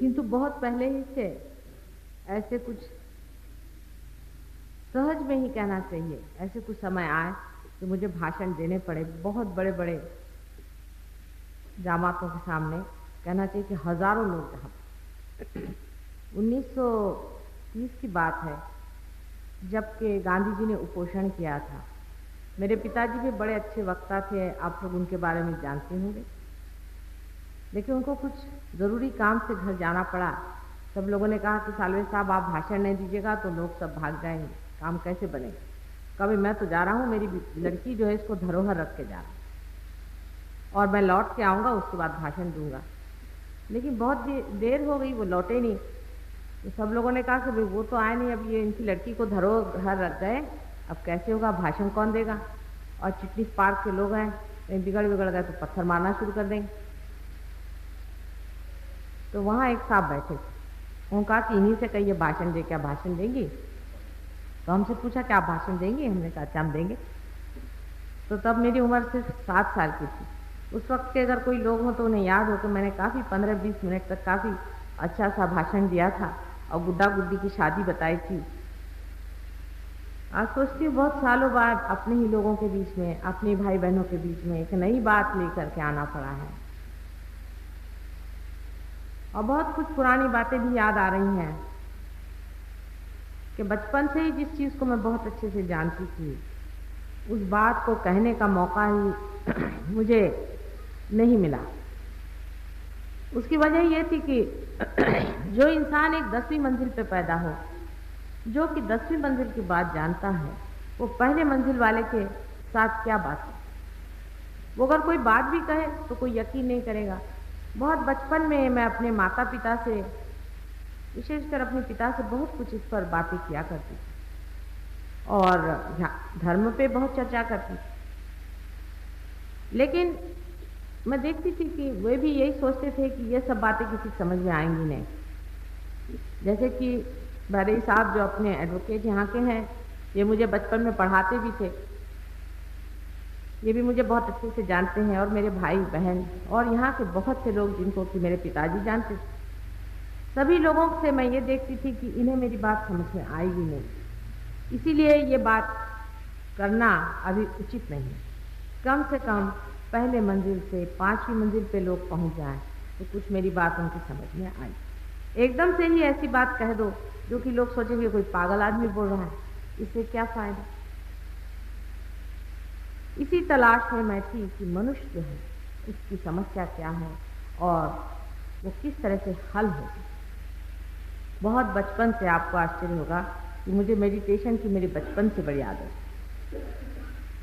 किंतु बहुत पहले ही से ऐसे कुछ सहज में ही कहना चाहिए, ऐसे कुछ समय आए कि मुझे भाषण देने पड़े बहुत बड़े बड़े जामातों के सामने, कहना चाहिए कि हजारों लोग जहाँ 1930 की बात है, जबकि गांधी जी ने उपोषण किया था। मेरे पिताजी भी बड़े अच्छे वक्ता थे, आप लोग उनके बारे में जानते होंगे, लेकिन उनको कुछ ज़रूरी काम से घर जाना पड़ा। सब लोगों ने कहा कि सालवे साहब आप भाषण नहीं दीजिएगा तो लोग सब भाग जाएंगे, काम कैसे बनेगा। कभी मैं तो जा रहा हूँ, मेरी लड़की जो है इसको धरोहर रख के जा रहा और मैं लौट के आऊँगा, उसके बाद भाषण दूंगा। लेकिन बहुत देर हो गई, वो लौटे नहीं। तो सब लोगों ने कहा कि भाई वो तो आए नहीं, अब ये इनकी लड़की को धरोहर रख गए, अब कैसे होगा, भाषण कौन देगा। और चिटनीस पार्क के लोग हैं, कहीं बिगड़ गए तो पत्थर मारना शुरू कर देंगे। तो वहाँ एक साहब बैठे थे, उन्होंने कहा कि इन्हीं से कहिए भाषण दे, क्या भाषण देंगी। तो हमसे पूछा क्या भाषण देंगी, हमने कहा अच्छा हम देंगे। तो तब मेरी उम्र सिर्फ 7 साल की थी। उस वक्त के अगर कोई लोग हों तो उन्हें याद हो कि मैंने काफ़ी 15-20 मिनट तक काफ़ी अच्छा सा भाषण दिया था और गुड्डा गुड्डी की शादी बताई थी। आज सोचती हूँ बहुत सालों बाद अपने ही लोगों के बीच में, अपने भाई बहनों के बीच में एक नई बात लेकर के आना पड़ा है और बहुत कुछ पुरानी बातें भी याद आ रही हैं कि बचपन से ही जिस चीज़ को मैं बहुत अच्छे से जानती थी, उस बात को कहने का मौका ही मुझे नहीं मिला। उसकी वजह ये थी कि जो इंसान एक 10वीं मंजिल पे पैदा हो, जो कि 10वीं मंजिल की बात जानता है, वो पहले मंजिल वाले के साथ क्या बात है। वो अगर कोई बात भी कहे तो कोई यकीन नहीं करेगा। बहुत बचपन में मैं अपने माता पिता से, विशेषकर अपने पिता से बहुत कुछ इस पर बातें किया करती थी और धर्म पे बहुत चर्चा करती थी। लेकिन मैं देखती थी कि वे भी यही सोचते थे कि ये सब बातें किसी समझ में आएंगी नहीं। जैसे कि बड़े साहब जो अपने एडवोकेट यहाँ के हैं, ये मुझे बचपन में पढ़ाते भी थे, ये भी मुझे बहुत अच्छे से जानते हैं, और मेरे भाई बहन और यहाँ के बहुत से लोग जिनको कि मेरे पिताजी जानते थे। सभी लोगों से मैं ये देखती थी कि इन्हें मेरी बात समझ में आएगी नहीं, इसीलिए ये बात करना अभी उचित नहीं है। कम से कम पहले मंजिल से 5वीं मंजिल पे लोग पहुँच जाएं तो कुछ मेरी बात उनकी समझ में आई। एकदम से ही ऐसी बात कह दो जो कि लोग सोचेंगे कोई पागल आदमी बोल रहा है, इससे क्या फायदा। इसी तलाश में मैं थी कि मनुष्य जो है उसकी समस्या क्या है और वो किस तरह से हल होगी। बहुत बचपन से, आपको आश्चर्य होगा कि मुझे मेडिटेशन की मेरी बचपन से बड़ी आदत है।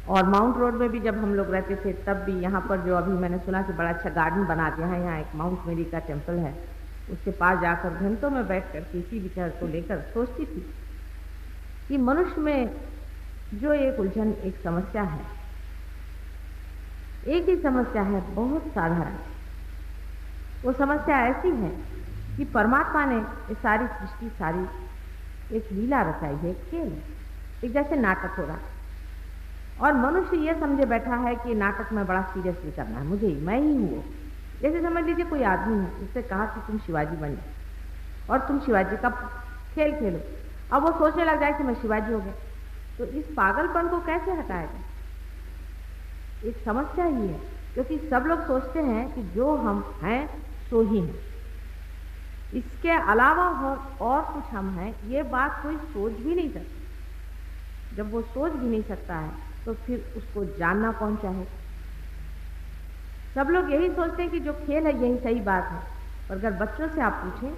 और माउंट रोड में भी जब हम लोग रहते थे तब भी यहाँ पर जो अभी मैंने सुना कि बड़ा अच्छा गार्डन बना दिया है, यहाँ एक माउंट मेरी का टेम्पल है, उसके पास जाकर घंटों में बैठ कर किसी विचार को लेकर सोचती थी कि मनुष्य में जो एक उलझन, एक समस्या है, एक ही समस्या है, बहुत साधारण। वो समस्या ऐसी है कि परमात्मा ने ये सारी सृष्टि, सारी एक लीला रचाई है, एक खेल है, एक जैसे नाटक हो रहा है और मनुष्य ये समझे बैठा है कि नाटक में बड़ा सीरियसली करना है, मुझे ही, मैं ही हूँ। जैसे समझ लीजिए कोई आदमी है, उससे कहा कि तुम शिवाजी बन जाओ और तुम शिवाजी का खेल खेलो, अब वो सोचने लग जाए कि मैं शिवाजी हो गया। तो इस पागलपन को कैसे हटाएगा? एक समस्या ही है, क्योंकि सब लोग सोचते हैं कि जो हम हैं सो ही हैं, इसके अलावा और कुछ हम हैं, ये बात कोई सोच भी नहीं सकता। जब वो सोच भी नहीं सकता है तो फिर उसको जानना कौन चाहे। सब लोग यही सोचते हैं कि जो खेल है यही सही बात है, और अगर बच्चों से आप पूछें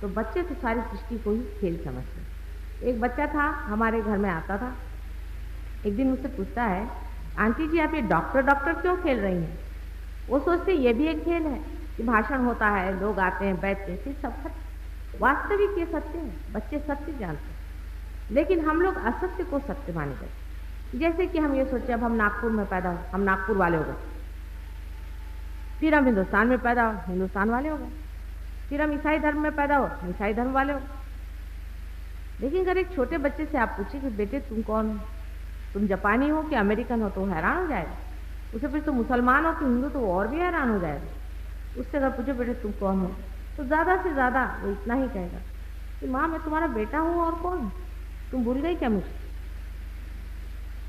तो बच्चे तो सारी सृष्टि को ही खेल समझते हैं। एक बच्चा था, हमारे घर में आता था, एक दिन मुझसे पूछता है, आंटी जी आप ये डॉक्टर डॉक्टर क्यों खेल रही हैं? वो सोचते ये भी एक खेल है कि भाषण होता है, लोग आते हैं, बैठते हैं, फिर सब सत्य। वास्तविक ये सत्य है, बच्चे सत्य जानते हैं, लेकिन हम लोग असत्य को सत्य माने जाते। जैसे कि हम ये सोचे अब हम नागपुर में पैदा हो, हम नागपुर वाले हो गए, फिर हम हिंदुस्तान में पैदा हो, हिंदुस्तान वाले हो गए, फिर हम ईसाई धर्म में पैदा हो, ईसाई धर्म वाले हो गए। लेकिन अगर एक छोटे बच्चे से आप पूछे कि बेटे तुम कौन हो, तुम जापानी हो कि अमेरिकन हो, तो हैरान हो जाएगा। उसे फिर तुम मुसलमान हो कि हिंदू, तो और भी हैरान हो जाएगा। उससे अगर पूछो बेटे तुम कौन हो, तो ज़्यादा से ज़्यादा वो इतना ही कहेगा कि माँ मैं तुम्हारा बेटा हूँ और कौन हूँ, तुम भूल गई क्या मुझे।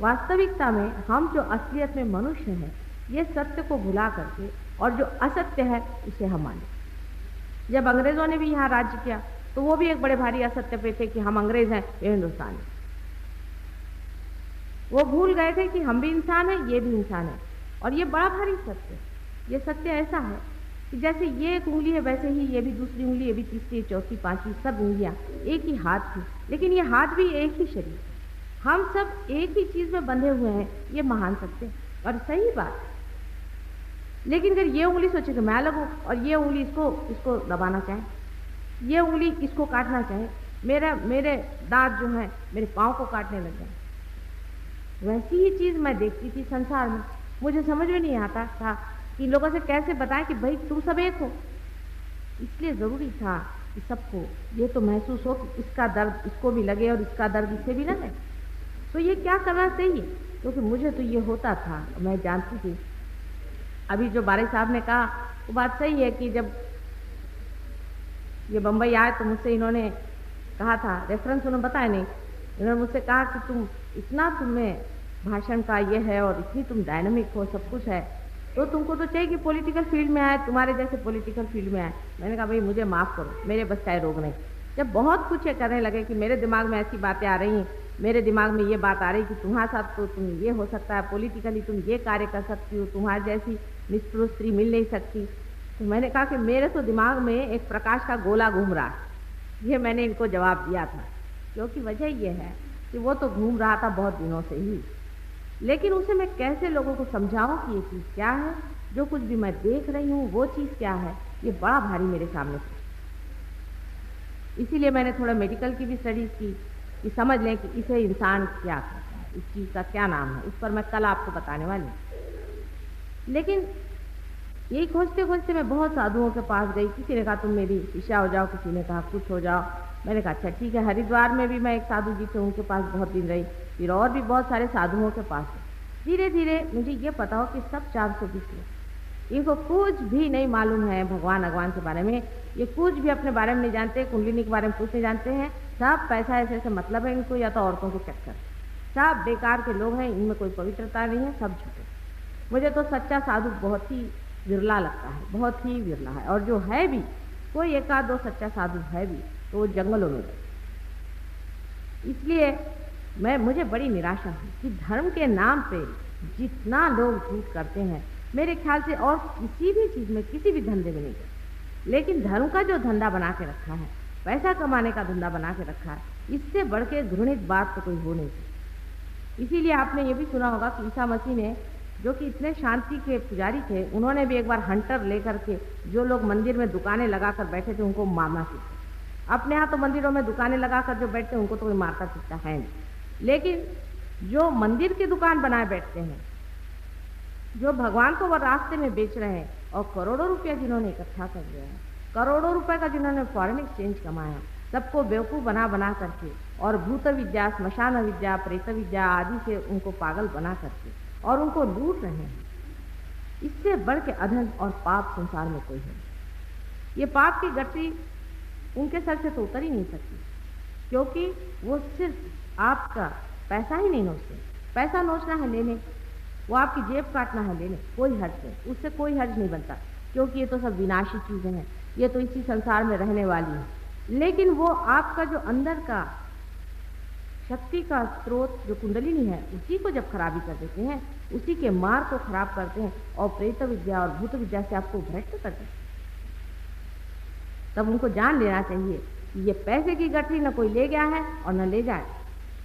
वास्तविकता में हम जो असलियत में मनुष्य हैं, ये सत्य को भुला करके और जो असत्य है उसे हम माने। जब अंग्रेजों ने भी यहाँ राज्य किया तो वो भी एक बड़े भारी असत्य पे थे कि हम अंग्रेज हैं, ये हिंदुस्तान है। वो भूल गए थे कि हम भी इंसान हैं, ये भी इंसान है। और ये बड़ा भारी सत्य, ये सत्य ऐसा है कि जैसे ये एक उंगली है वैसे ही ये भी दूसरी उंगली, ये भी तीसरी, चौथी, पांचवी, सब उंगलियां एक ही हाथ थी, लेकिन ये हाथ भी एक ही शरीर है। हम सब एक ही चीज में बंधे हुए हैं, ये महान सत्य और सही बात है। लेकिन अगर ये उंगली सोचे कि मैं अलग हूं और ये उंगली इसको दबाना चाहे, ये उंगली इसको काटना चाहे, मेरे दांत जो है मेरे पाँव को काटने लग गए, वैसी ही चीज मैं देखती थी संसार में। मुझे समझ में नहीं आता था कि लोगों से कैसे बताएं कि भाई तुम सब एक हो। इसलिए जरूरी था कि सबको ये तो महसूस हो कि इसका दर्द इसको भी लगे और इसका दर्द इसे भी लगे। तो ये क्या करना चाहिए, क्योंकि मुझे तो ये होता था, मैं जानती थी। अभी जो बारिश साहब ने कहा वो बात सही है कि जब ये बम्बई आए तो मुझसे इन्होंने कहा था, रेफरेंस उन्होंने बताया नहीं, इन्होंने मुझसे कहा कि तुम इतना तुम्हें भाषण का ये है और इतनी तुम डायनामिक हो, सब कुछ है, तो तुमको तो चाहिए कि पॉलिटिकल फील्ड में आए, तुम्हारे जैसे पॉलिटिकल फील्ड में आए। मैंने कहा भाई मुझे माफ़ करो, मेरे बस का ये रोग नहीं। जब बहुत कुछ ये करने लगे कि मेरे दिमाग में ऐसी बातें आ रही हैं, मेरे दिमाग में ये बात आ रही कि तुम्हारे साथ तो तुम ये हो सकता है, पॉलिटिकली तुम ये कार्य कर सकती हो, तुम्हारे जैसी निष्ठुर स्त्री मिल नहीं सकती। तो मैंने कहा कि मेरे तो दिमाग में एक प्रकाश का गोला घूम रहा है। ये मैंने इनको जवाब दिया था, क्योंकि वजह ये है कि वो तो घूम रहा था बहुत दिनों से ही, लेकिन उसे मैं कैसे लोगों को समझाऊं कि ये चीज़ क्या है, जो कुछ भी मैं देख रही हूँ वो चीज़ क्या है, ये बड़ा भारी मेरे सामने था। इसीलिए मैंने थोड़ा मेडिकल की भी स्टडीज़ की कि समझ लें कि इसे इंसान क्या कहता है, इस चीज़ का क्या नाम है, उस पर मैं कल आपको बताने वाली हूँ। लेकिन यही खोजते खोजते मैं बहुत साधुओं के पास गई। किसी ने कहा तुम मेरी शिष्या हो जाओ, किसी ने कहा कुछ हो जाओ। मैंने कहा अच्छा ठीक है। हरिद्वार में भी मैं एक साधु जी थे, उनके पास बहुत दिन रही, फिर और भी बहुत सारे साधुओं के पास। धीरे धीरे मुझे ये पता हो कि सब 420 लोग, इनको कुछ भी नहीं मालूम है भगवान के बारे में, ये कुछ भी अपने बारे में नहीं जानते, कुंडलिनी के बारे में कुछ नहीं जानते हैं, सब पैसा ऐसे मतलब है इनको, या तो औरतों के चक्कर, सब बेकार के लोग हैं, इनमें कोई पवित्रता नहीं है, सब झूठे। मुझे तो सच्चा साधु बहुत ही विरला लगता है, बहुत ही विरला है, और जो है भी कोई एक आध दो सच्चा साधु है भी तो वो जंगलों में रहते। इसलिए मुझे बड़ी निराशा है कि धर्म के नाम पे जितना लोग झूठ करते हैं, मेरे ख्याल से और किसी भी चीज़ में, किसी भी धंधे में नहीं करते, लेकिन धर्म का जो धंधा बना के रखा है, पैसा कमाने का धंधा बना के रखा है, इससे बढ़ के घृणित बात तो कोई हो नहीं सकती। इसीलिए आपने ये भी सुना होगा कि ईसा मसीह ने, जो कि इतने शांति के पुजारी थे, उन्होंने भी एक बार हंटर लेकर के जो लोग मंदिर में दुकानें लगाकर बैठे थे उनको मारना सीखा। अपने यहाँ तो मंदिरों में दुकानें लगाकर जो बैठते हैं उनको तो कोई मारता सीखता है नहीं, लेकिन जो मंदिर की दुकान बनाए बैठते हैं, जो भगवान को वो रास्ते में बेच रहे हैं, और करोड़ों रुपया जिन्होंने इकट्ठा कर लिया है, करोड़ों रुपए का जिन्होंने फॉरेन एक्सचेंज कमाया, सबको बेवकूफ़ बना करके, और भूत विद्या, श्मशान विद्या, प्रेत विद्या आदि से उनको पागल बना करके और उनको लूट रहे हैं, इससे बढ़ के अधर्म और पाप संसार में कोई है। ये पाप की गठरी उनके सर से तो उतर ही नहीं सकती, क्योंकि वो सिर्फ आपका पैसा ही नहीं नोचते। पैसा नोचना है लेने, वो आपकी जेब काटना है लेने, कोई हर्ज नहीं, उससे कोई हर्ज नहीं बनता, क्योंकि ये तो सब विनाशी चीज़ें हैं, ये तो इसी संसार में रहने वाली हैं। लेकिन वो आपका जो अंदर का शक्ति का स्रोत जो कुंडलिनी है, उसी को जब खराबी कर देते हैं, उसी के मार्ग को खराब करते हैं और प्रेत विद्या और भूत विद्या से आपको भ्रष्ट कर देते हैं, तब उनको जान लेना चाहिए कि ये पैसे की गठरी न कोई ले गया है और न ले जाए,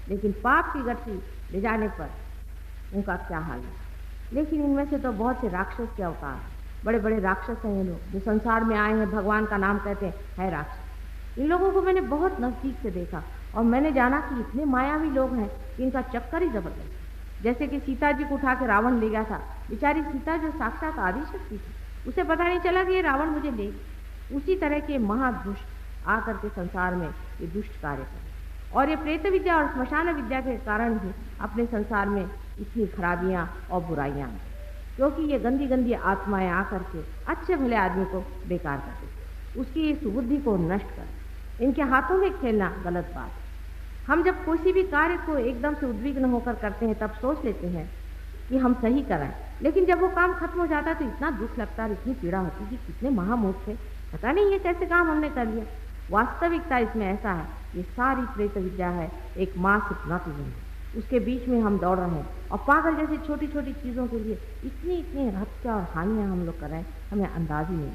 लेकिन पाप की गठरी ले जाने पर उनका क्या हाल है। लेकिन इनमें से तो बहुत से राक्षस के अवतार हैं, बड़े बड़े राक्षस हैं ये लोग, जो संसार में आए हैं, भगवान का नाम कहते हैं राक्षस। इन लोगों को मैंने बहुत नज़दीक से देखा और मैंने जाना कि इतने मायावी लोग हैं कि इनका चक्कर ही जबरदस्त है। जैसे कि सीता जी को उठा के रावण ले गया था, बेचारी सीता जो साक्षात आदि शक्ति थी, उसे पता नहीं चला कि ये रावण मुझे ले। उसी तरह के महादुष्ट आकर के संसार में ये दुष्ट कार्य करें, और ये प्रेत विद्या और श्मशान विद्या के कारण ही अपने संसार में इतनी खराबियाँ और बुराइयाँ हैं, क्योंकि ये गंदी गंदी आत्माएं आकर के अच्छे भले आदमी को बेकार कर देती। उसकी सुबुद्धि को नष्ट कर। इनके हाथों में खेलना गलत बात है। हम जब किसी भी कार्य को एकदम से उद्विग्न होकर करते हैं तब सोच लेते हैं कि हम सही कराएं, लेकिन जब वो काम खत्म हो जाता है तो इतना दुख लगता है और इतनी पीड़ा होती है कि कितने महामूर्ख थे, पता नहीं ये कैसे काम हमने कर लिया। वास्तविकता इसमें ऐसा है, ये सारी प्रेत विद्या है, एक मास हिप्नोटिज्म है, उसके बीच में हम दौड़ रहे हैं और पागल जैसी छोटी छोटी चीज़ों के लिए इतनी इतनी हत्या और हानियाँ हम लोग कर रहे हैं, हमें अंदाज ही नहीं।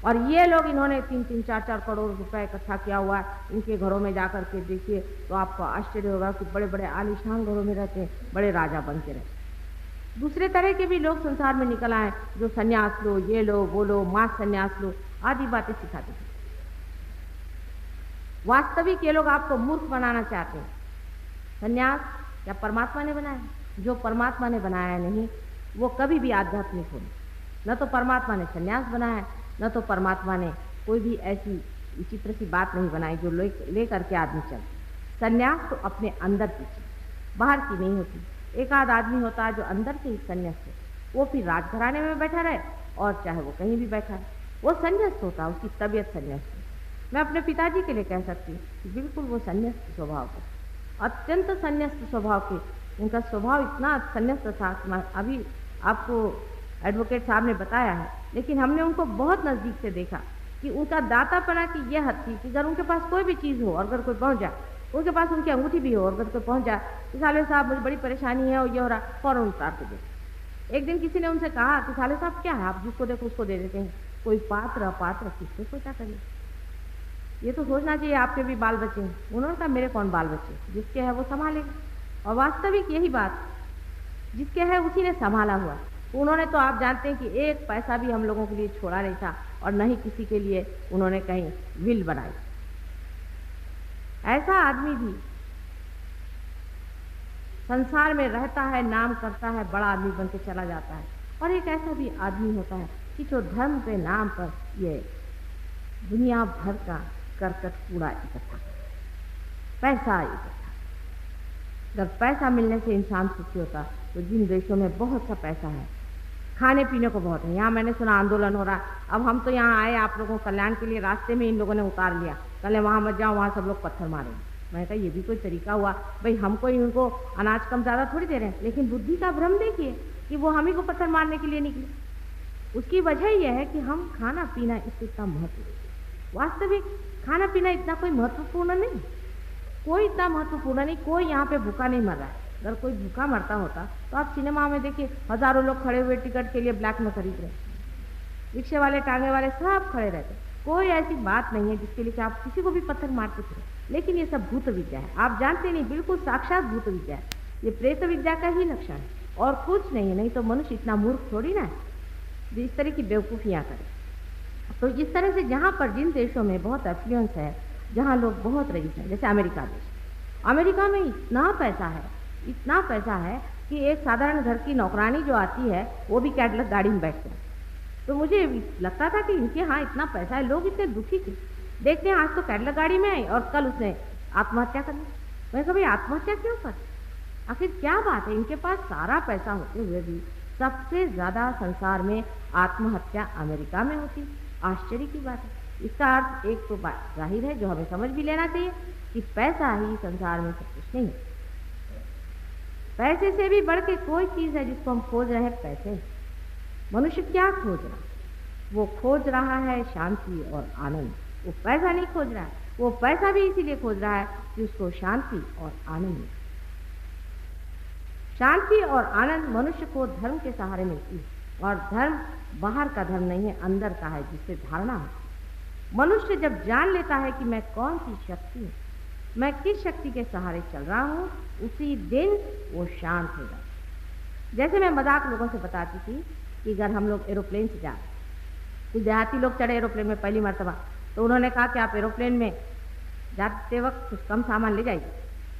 और ये लोग, इन्होंने 3-3, 4-4 करोड़ रुपए इकट्ठा किया हुआ है। इनके घरों में जाकर के देखिए तो आपको आश्चर्य होगा कि बड़े बड़े आलीशान घरों में रहते हैं, बड़े राजा बन के रहते। दूसरे तरह के भी लोग संसार में निकल आए जो सन्यास लो, ये लो, वो लो, मास सन्यास लो आदि बातें सिखाते थे। वास्तविक ये लोग आपको मूर्ख बनाना चाहते हैं। सन्यास क्या परमात्मा ने बनाया? जो परमात्मा ने बनाया नहीं वो कभी भी आध्यात्मिक हो। न तो परमात्मा ने सन्यास बनाया, न तो परमात्मा ने कोई भी ऐसी विचित्र सी बात नहीं बनाई जो ले करके आदमी चल। सन्यास तो अपने अंदर की चीज, बाहर की नहीं होती। एक आध आदमी होता है जो अंदर से ही संन्यास्त है, वो फिर राजघराने में बैठा रहे और चाहे वो कहीं भी बैठा है, वो संन्यास्त होता है, उसकी तबीयत संन्यास्त है। मैं अपने पिताजी के लिए कह सकती हूँ कि बिल्कुल वो संन्यास्त स्वभाव के, अत्यंत संन्यास्त स्वभाव के। उनका स्वभाव इतना संन्यास्त था, अभी आपको एडवोकेट साहब ने बताया है, लेकिन हमने उनको बहुत नज़दीक से देखा कि उनका दातापना की यह हद थी कि अगर उनके पास कोई भी चीज़ हो और अगर कोई पहुंच जाए, उनके पास उनकी अंगूठी भी हो और अगर कोई पहुंच जाए कि साले साहब मुझे बड़ी परेशानी है और ये हो रहा, फौरन उतार के दे। एक दिन किसी ने उनसे कहा कि साले साहब क्या है, आप जिसको देखो उसको दे देते हैं, कोई पात्र अपात्र किससे सोचा करिए, ये तो सोचना चाहिए आपके भी बाल बच्चे हैं। उन्होंने कहा मेरे कौन बाल बच्चे, जिसके है वो संभालेगा। और वास्तविक यही बात, जिसके है उसी ने संभाला हुआ। उन्होंने तो आप जानते हैं कि एक पैसा भी हम लोगों के लिए छोड़ा नहीं था और न ही किसी के लिए उन्होंने कहीं विल बनाई। ऐसा आदमी भी संसार में रहता है, नाम करता है, बड़ा आदमी बन के चला जाता है। और एक ऐसा भी आदमी होता है कि जो धर्म के नाम पर ये दुनिया भर का करकट कूड़ा इकट्ठा, पैसा इकट्ठा। जब पैसा मिलने से इंसान सुखी होता, तो जिन देशों में बहुत सा पैसा है, खाने पीने को बहुत है, यहाँ मैंने सुना आंदोलन हो रहा। अब हम तो यहाँ आए आप लोगों कल्याण के लिए, रास्ते में इन लोगों ने उतार लिया, कल वहाँ मत जाओ, वहाँ सब लोग पत्थर मारेंगे। मैंने कहा ये भी कोई तरीका हुआ भाई, हमको इनको अनाज कम ज़्यादा थोड़ी दे रहे हैं, लेकिन बुद्धि का भ्रम देखिए कि वो हम ही को पत्थर मारने के लिए निकले। उसकी वजह यह है कि हम खाना पीना इससे इतना महत्व, वास्तविक खाना पीना इतना कोई महत्वपूर्ण नहीं, कोई इतना महत्वपूर्ण नहीं। कोई यहाँ पे भूखा नहीं मर रहा है। अगर कोई भूखा मरता होता तो आप सिनेमा में देखिए, हजारों लोग खड़े हुए टिकट के लिए ब्लैक में खरीद रहे, रिक्शे वाले, टांगे वाले सब खड़े रहते। कोई ऐसी बात नहीं है जिसके लिए आप किसी को भी पत्थर मारते थे। लेकिन ये सब भूत विद्या है, आप जानते नहीं, बिल्कुल साक्षात भूत विद्या है। ये प्रेत विद्या का ही लक्षण है और कुछ नहीं है। नहीं तो मनुष्य इतना मूर्ख थोड़ी ना है जो इस तरह की बेवकूफ़ियाँ करे। तो इस तरह से जहाँ पर जिन देशों में बहुत एफ्लुएंस है, जहाँ लोग बहुत रईस हैं, जैसे अमेरिका देश, अमेरिका में इतना पैसा है, इतना पैसा है कि एक साधारण घर की नौकरानी जो आती है वो भी कैडलक गाड़ी में बैठते हैं। तो मुझे लगता था कि इनके यहाँ इतना पैसा है, लोग इतने दुखी थे। देखते हैं आज तो कैडलक गाड़ी में आई और कल उसने आत्महत्या कर ली। मैं कभी आत्महत्या क्यों कर, आखिर क्या बात है? इनके पास सारा पैसा होते हुए भी सबसे ज़्यादा संसार में आत्महत्या अमेरिका में होती। आश्चर्य की बात है। इसका अर्थ एक तो बात जाहिर है जो हमें समझ भी लेना चाहिए कि पैसा ही संसार में सब कुछ नहीं है। पैसे से भी बढ़ के कोई चीज़ है जिसको हम खोज रहे हैं, पैसे। मनुष्य क्या खोज रहा है? वो खोज रहा है शांति और आनंद। वो पैसा नहीं खोज रहा है, वो पैसा भी इसीलिए खोज रहा है कि उसको शांति और आनंद मिले। शांति और आनंद मनुष्य को धर्म के सहारे मिलती है, और धर्म बाहर का धर्म नहीं है, अंदर का है, जिससे धारणा है। मनुष्य जब जान लेता है कि मैं कौन सी शक्ति हूँ, मैं किस शक्ति के सहारे चल रहा हूँ, उसी दिन वो शांत हो जाता है। जैसे मैं मजाक लोगों से बताती थी कि अगर हम लोग एरोप्लेन से जाए, कुछ देहाती लोग चढ़े एरोप्लेन में पहली मरतबा, तो उन्होंने कहा कि आप एरोप्लेन में जाते वक्त कुछ कम सामान ले जाइए।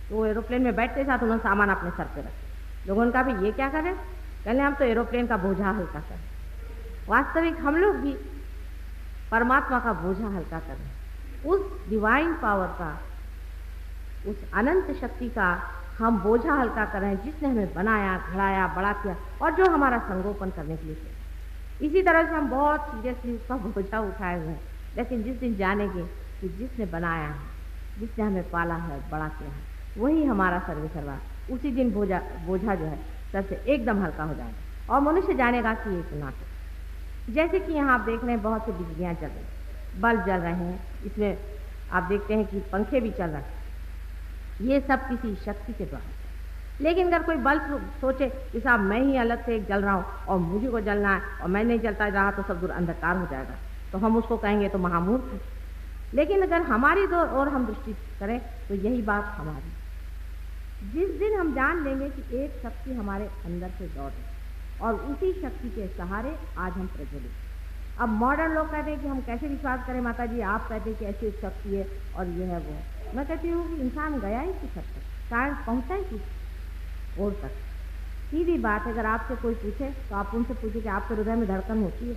तो वो एरोप्लेन में बैठते साथ उन्होंने सामान अपने सर पे रखे। लोगों ने कहा भाई ये क्या करें? कहने हम तो एरोप्लेन का बोझा हल्का करें। वास्तविक हम लोग भी परमात्मा का बोझा हल्का करें, उस डिवाइन पावर का, उस अनंत शक्ति का हम बोझा हल्का करें जिसने हमें बनाया, घड़ाया, बड़ा किया और जो हमारा संगोपन करने के लिए किया। इसी तरह से हम बहुत सीरियसली उसका बोझा उठाए हुए हैं, लेकिन जिस दिन जानेंगे कि जिसने बनाया है, जिसने हमें पाला है, बड़ा किया है, वही हमारा सर्वे सर्वा, उसी दिन बोझा जो है सर से एकदम हल्का हो जाएगा और मनुष्य जानेगा कि ये एक नाटक। जैसे कि यहाँ आप देख रहे हैं बहुत से बिजलियाँ जल रही हैं, बल्ब जल रहे हैं, इसमें आप देखते हैं कि पंखे भी चल रहे हैं, ये सब किसी शक्ति के द्वारा। लेकिन अगर कोई बल्ब सोचे कि साहब मैं ही अलग से एक जल रहा हूँ और मुझे को जलना है और मैं नहीं जलता रहा तो सब दूर अंधकार हो जाएगा, तो हम उसको कहेंगे तो महामूर्ख है। लेकिन अगर हमारी दो और हम दृष्टि करें तो यही बात हमारी, जिस दिन हम जान लेंगे कि एक शक्ति हमारे अंदर से दौड़ रही और उसी शक्ति के सहारे आज हम प्रज्वलित। अब मॉडर्न लोग कहते हैं कि हम कैसे विश्वास करें माता जी, आप कहते हैं कि ऐसी एक शक्ति है और ये है वो है। मैं कहती हूँ कि इंसान गया ही किस हद तक, साइंस पहुँचा ही किस और तक। सीधी बात है, अगर आपसे कोई पूछे तो आप उनसे पूछे कि आपके हृदय में धड़कन होती है,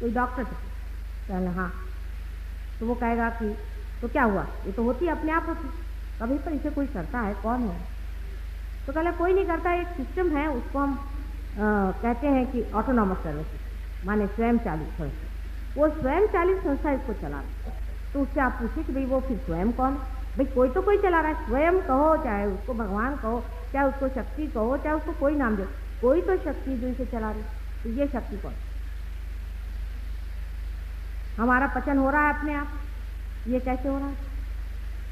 कोई डॉक्टर से कहना हाँ, तो वो कहेगा कि तो क्या हुआ, ये तो होती अपने आप होती, कभी पर इसे कोई करता है, कौन है? तो कहला कोई नहीं करता, एक सिस्टम है, उसको हम कहते हैं कि ऑटोनॉमस नर्वस सिस्टम, माने स्वयं चालित संस्था। वो स्वयं चालित संस्था इसको चला रही है। तो उससे आप पूछे कि भाई वो फिर स्वयं कौन है? भाई कोई तो कोई चला रहा है, स्वयं कहो, चाहे उसको भगवान कहो, चाहे उसको शक्ति कहो, चाहे उसको कोई नाम दो, कोई तो शक्ति जो इसे चला रही। तो ये शक्ति कौन? हमारा पचन हो रहा है अपने आप, ये कैसे हो रहा है?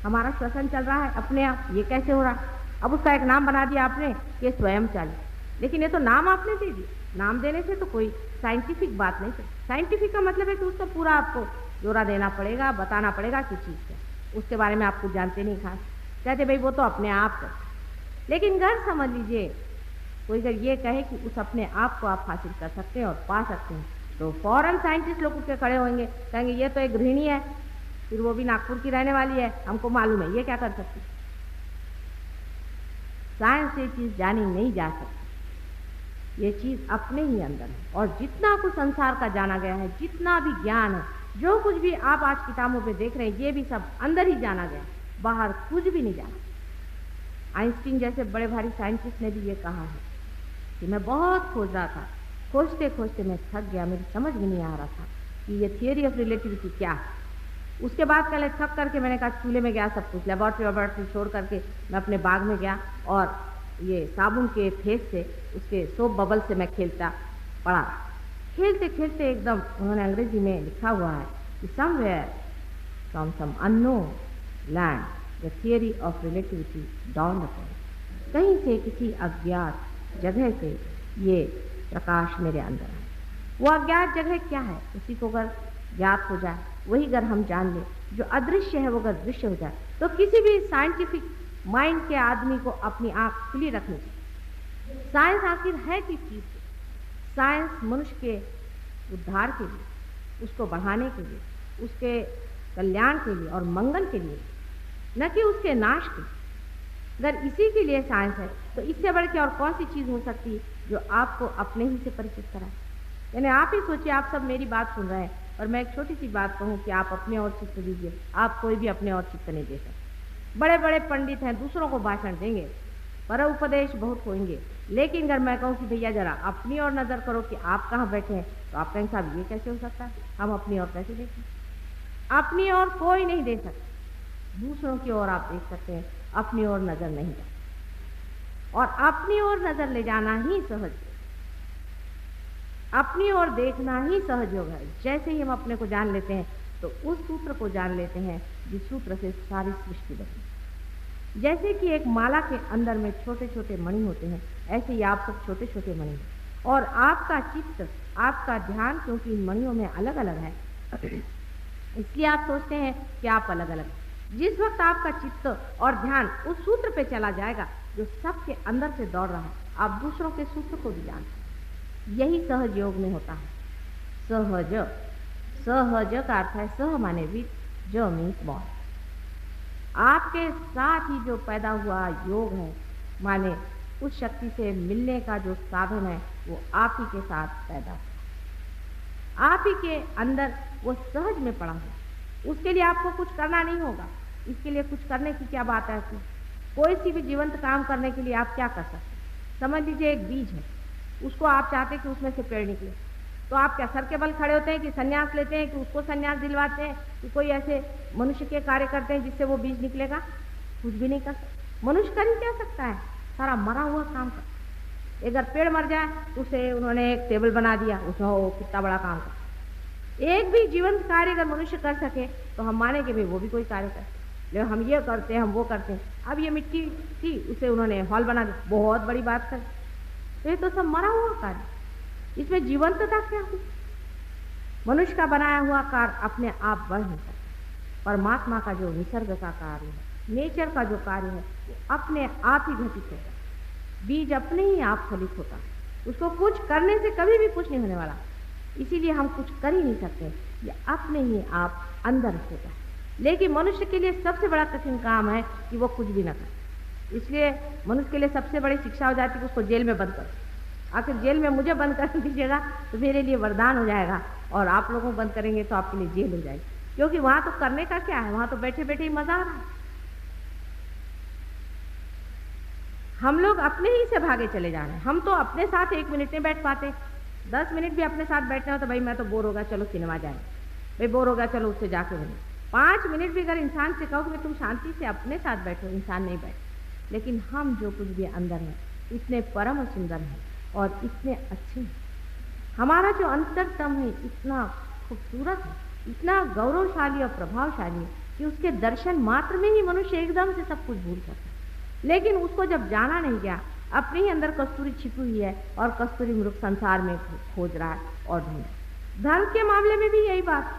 हमारा श्वसन चल रहा है अपने आप, ये कैसे हो रहा है? अब उसका एक नाम बना दिया आपने कि स्वयं चालित, लेकिन ये तो नाम आपने दे दिया। नाम देने से तो कोई साइंटिफिक बात नहीं है। साइंटिफिक का मतलब है कि उसका पूरा आपको जोरा देना पड़ेगा, बताना पड़ेगा किस चीज़ का, उसके बारे में आप कुछ जानते नहीं खास, कहते भाई वो तो अपने आप है। लेकिन घर समझ लीजिए, कोई अगर ये कहे कि उस अपने आप को आप हासिल कर सकते हैं और पा सकते हैं, तो फॉरेन साइंटिस्ट लोग उठ के खड़े होंगे, कहेंगे ये तो एक गृहिणी है, फिर वो भी नागपुर की रहने वाली है, हमको मालूम है ये क्या कर सकती। साइंस से चीज़ जानी नहीं जा सकती, ये चीज़ अपने ही अंदर है। और जितना कुछ संसार का जाना गया है, जितना भी ज्ञान है, जो कुछ भी आप आज किताबों पे देख रहे हैं, ये भी सब अंदर ही जाना गया, बाहर कुछ भी नहीं जाना। आइंस्टीन जैसे बड़े भारी साइंटिस्ट ने भी ये कहा है कि मैं बहुत खोज रहा था, खोजते खोजते मैं थक गया, मेरी समझ में नहीं आ रहा था कि ये थियरी ऑफ रिलेटिविटी क्या है। उसके बाद पहले थक करके मैंने कहा चूल्हे में गया, सब कुछ लेबॉर्ट्री छोड़ करके मैं अपने बाग में गया और ये साबुन के फेस से, उसके सोप बबल से मैं खेलता पड़ा। खेलते खेलते एकदम उन्होंने अंग्रेजी में लिखा हुआ है कि somewhere from some unknown land the theory of relativity down upon, कहीं से किसी अज्ञात जगह से ये प्रकाश मेरे अंदर है। वो अज्ञात जगह क्या है, उसी को अगर ज्ञात हो जाए, वही अगर हम जान ले, जो अदृश्य है वो अगर दृश्य हो जाए, तो किसी भी साइंटिफिक माइंड के आदमी को अपनी आंख खुली रखनी चाहिए। साइंस आखिर है किस चीज़? साइंस मनुष्य के उद्धार के लिए, उसको बढ़ाने के लिए, उसके कल्याण के लिए और मंगल के लिए, न कि उसके नाश के लिए। अगर इसी के लिए साइंस है तो इससे बढ़ के और कौन सी चीज़ हो सकती है जो आपको अपने ही से परिचित कराए? यानी आप ही सोचिए, आप सब मेरी बात सुन रहे हैं और मैं एक छोटी सी बात कहूँ कि आप अपने और चित्त दीजिए, आप कोई भी अपने और चित्त नहीं दे सकते। बड़े बड़े पंडित हैं, दूसरों को भाषण देंगे, पर उपदेश बहुत होंगे, लेकिन अगर मैं कहूँ कि भैया जरा अपनी ओर नज़र करो कि आप कहाँ बैठे हैं, तो आप कहेंगे साहब ये कैसे हो सकता है, हम अपनी ओर कैसे देखें? अपनी ओर कोई नहीं दे सकता, दूसरों की ओर आप देख सकते हैं, अपनी ओर नज़र नहीं जाती। और अपनी ओर नज़र ले जाना ही सहज है, अपनी ओर देखना ही सहज योग है। जैसे ही हम अपने को जान लेते हैं तो उस सूत्र को जान लेते हैं जिस सूत्र से सारी सृष्टि बनी। जैसे कि एक माला के अंदर में छोटे छोटे मणि होते हैं, ऐसे ही आप सब छोटे छोटे मणि हैं और आपका चित्त, आपका ध्यान, क्योंकि इन मणियों में अलग अलग है इसलिए आप सोचते हैं कि आप अलग अलग हैं। जिस वक्त आपका चित्त और ध्यान उस सूत्र पे चला जाएगा जो सबके अंदर से दौड़ रहा है, आप दूसरों के सूत्र को भी जानते हैं। यही सहज योग में होता है। सहज, सहज का अर्थ है सह माने विद, जो मीन्स बॉर्न। आपके साथ ही जो पैदा हुआ योग है, माने उस शक्ति से मिलने का जो साधन है, वो आप ही के साथ पैदा हुआ, आप ही के अंदर वो सहज में पड़ा है। उसके लिए आपको कुछ करना नहीं होगा। इसके लिए कुछ करने की क्या बात है? कोई सी भी जीवंत काम करने के लिए आप क्या कर सकते हैं? समझ लीजिए एक बीज है, उसको आप चाहते कि उसमें से पेड़ निकले, तो आप क्या सर के बल खड़े होते हैं कि संन्यास लेते हैं, कि उसको संन्यास दिलवाते हैं, कि कोई ऐसे मनुष्य के कार्य करते हैं जिससे वो बीज निकलेगा? कुछ भी नहीं कर सकता। मनुष्य कर ही क्या सकता है? सारा मरा हुआ काम कर। अगर पेड़ मर जाए तो उसे उन्होंने एक टेबल बना दिया, उसमें वो कितना बड़ा काम कर। एक भी जीवंत कार्य अगर मनुष्य कर सके तो हम माने कि भाई वो भी कोई कार्य करते, लेकिन हम ये करते हैं, हम वो करते हैं। अब ये मिट्टी थी, उसे उन्होंने हॉल बना दिया, बहुत बड़ी बात कर। तो ये तो सब मरा हुआ कार्य, इसमें जीवंतता क्या हुई? मनुष्य का बनाया हुआ कार्य अपने आप बढ़ नहीं सकता। परमात्मा का जो निसर्ग का कार्य है, नेचर का जो कार्य है, वो अपने आप ही घटित होता है। बीज अपने ही आप फलित होता है, उसको कुछ करने से कभी भी कुछ नहीं होने वाला। इसीलिए हम कुछ कर ही नहीं सकते, ये अपने ही आप अंदर होता है। लेकिन मनुष्य के लिए सबसे बड़ा कठिन काम है कि वो कुछ भी न करे। इसलिए मनुष्य के लिए सबसे बड़ी शिक्षा हो जाती है कि उसको जेल में बंद करो। आखिर जेल में मुझे बंद कर दीजिएगा तो मेरे लिए वरदान हो जाएगा, और आप लोगों को बंद करेंगे तो आपके लिए जेल हो जाएगी, क्योंकि वहां तो करने का क्या है, वहां तो बैठे बैठे ही मजा आ रहा है। हम लोग अपने ही से भागे चले जा रहे हैं। हम तो अपने साथ 1 मिनट नहीं बैठ पाते। 10 मिनट भी अपने साथ बैठना हो तो भाई मैं तो बोर हो गया, चलो सिनेमा जाए, भाई बोर हो गया, चलो उससे जाके मिले। 5 मिनट भी अगर इंसान से कहो कि तुम शांति से अपने साथ बैठो, इंसान नहीं बैठ। लेकिन हम जो कुछ भी अंदर है इतने परम और सुंदर हैं और इतने अच्छे हैं। हमारा जो अंतरतम है इतना खूबसूरत है, इतना गौरवशाली और प्रभावशाली है कि उसके दर्शन मात्र में ही मनुष्य एकदम से सब कुछ भूल सकता है। लेकिन उसको जब जाना नहीं गया, अपने ही अंदर कस्तूरी छिपी हुई है और कस्तूरी मृग संसार में खोज रहा है और ढूंढ। धर्म के मामले में भी यही बात,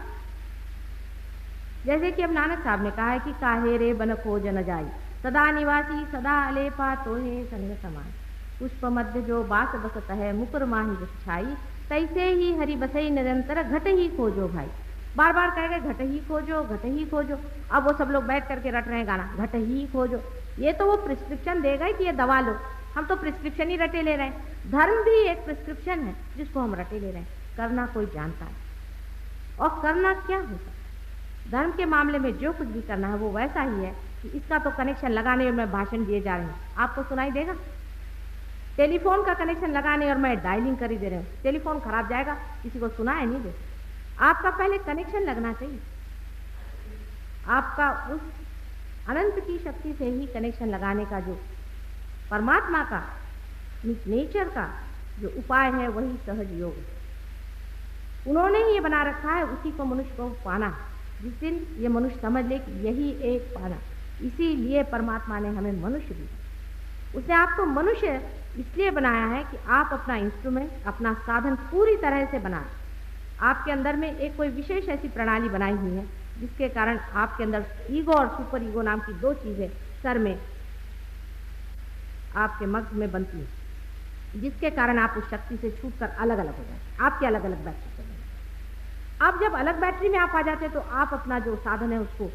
जैसे कि अब नानक साहब ने कहा है कि काहे रे बन खोज न जाई, सदा निवासी सदा अलेपा तोहे संग समान। पुष्प मध्य जो बास बसत है, मुकुर माही बस छाई, तैसे ही हरि बसई निरंतर घट ही खोजो भाई। बार बार कह गए घट ही खोजो, घट ही खोजो। अब वो सब लोग बैठ करके रट रहे हैं गाना, घट ही खोजो। ये तो वो प्रिस्क्रिप्शन देगा कि ये दवा लो, हम तो प्रिस्क्रिप्शन ही रटे ले रहे हैं। धर्म भी एक प्रिस्क्रिप्शन है जिसको हम रटे ले रहे हैं। करना कोई जानता है, और करना क्या होता है। धर्म के मामले में जो कुछ भी करना है वो वैसा ही है कि इसका तो कनेक्शन लगाने और मैं भाषण दिए जा रही हूँ, आपको सुनाई देगा। टेलीफोन का कनेक्शन लगाने और मैं डायलिंग कर ही दे रही हूँ, टेलीफोन खराब जाएगा, किसी को सुनाई नहीं दे। आपका पहले कनेक्शन लगना चाहिए, आपका उस अनंत की शक्ति से ही कनेक्शन लगाने का जो परमात्मा का नेचर का जो उपाय है वही सहज योग है। उन्होंने ही ये बना रखा है, उसी को मनुष्य को पाना है। जिस दिन ये मनुष्य समझ ले कि यही एक पाना, इसीलिए परमात्मा ने हमें मनुष्य दिया। उसने आपको मनुष्य इसलिए बनाया है कि आप अपना इंस्ट्रूमेंट, अपना साधन पूरी तरह से बनाएं। आपके अंदर में एक कोई विशेष ऐसी प्रणाली बनाई हुई है जिसके कारण आपके अंदर ईगो और सुपर ईगो नाम की 2 चीजें सर में, आपके मगज में बनती है, जिसके कारण आप उस शक्ति से छूटकर अलग अलग हो जाते हैं। आपके अलग अलग बैटरी चलेंगे। आप जब अलग बैटरी में आप आ जाते हैं तो आप अपना जो साधन है उसको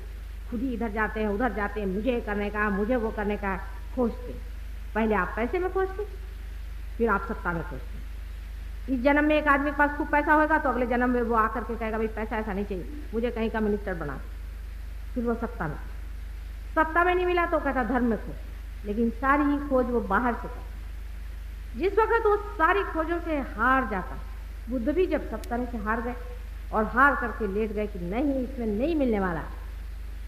खुद ही इधर जाते हैं उधर जाते हैं, मुझे ये करने का, मुझे वो करने का खोजते। पहले आप पैसे में खोजते, फिर आप सत्ता में खोजते। इस जन्म में एक आदमी के पास खूब पैसा होगा तो अगले जन्म में वो आकर के कहेगा भाई पैसा ऐसा नहीं चाहिए, मुझे कहीं का मिनिस्टर बना। फिर वो सत्ता में नहीं मिला तो कहता धर्म में खोज। लेकिन सारी ही खोज वो बाहर से करता। जिस वक्त वो सारी खोजों से हार जाता, बुद्ध भी जब सब तरह से हार गए और हार करके लेट गए कि नहीं, इसमें नहीं मिलने वाला,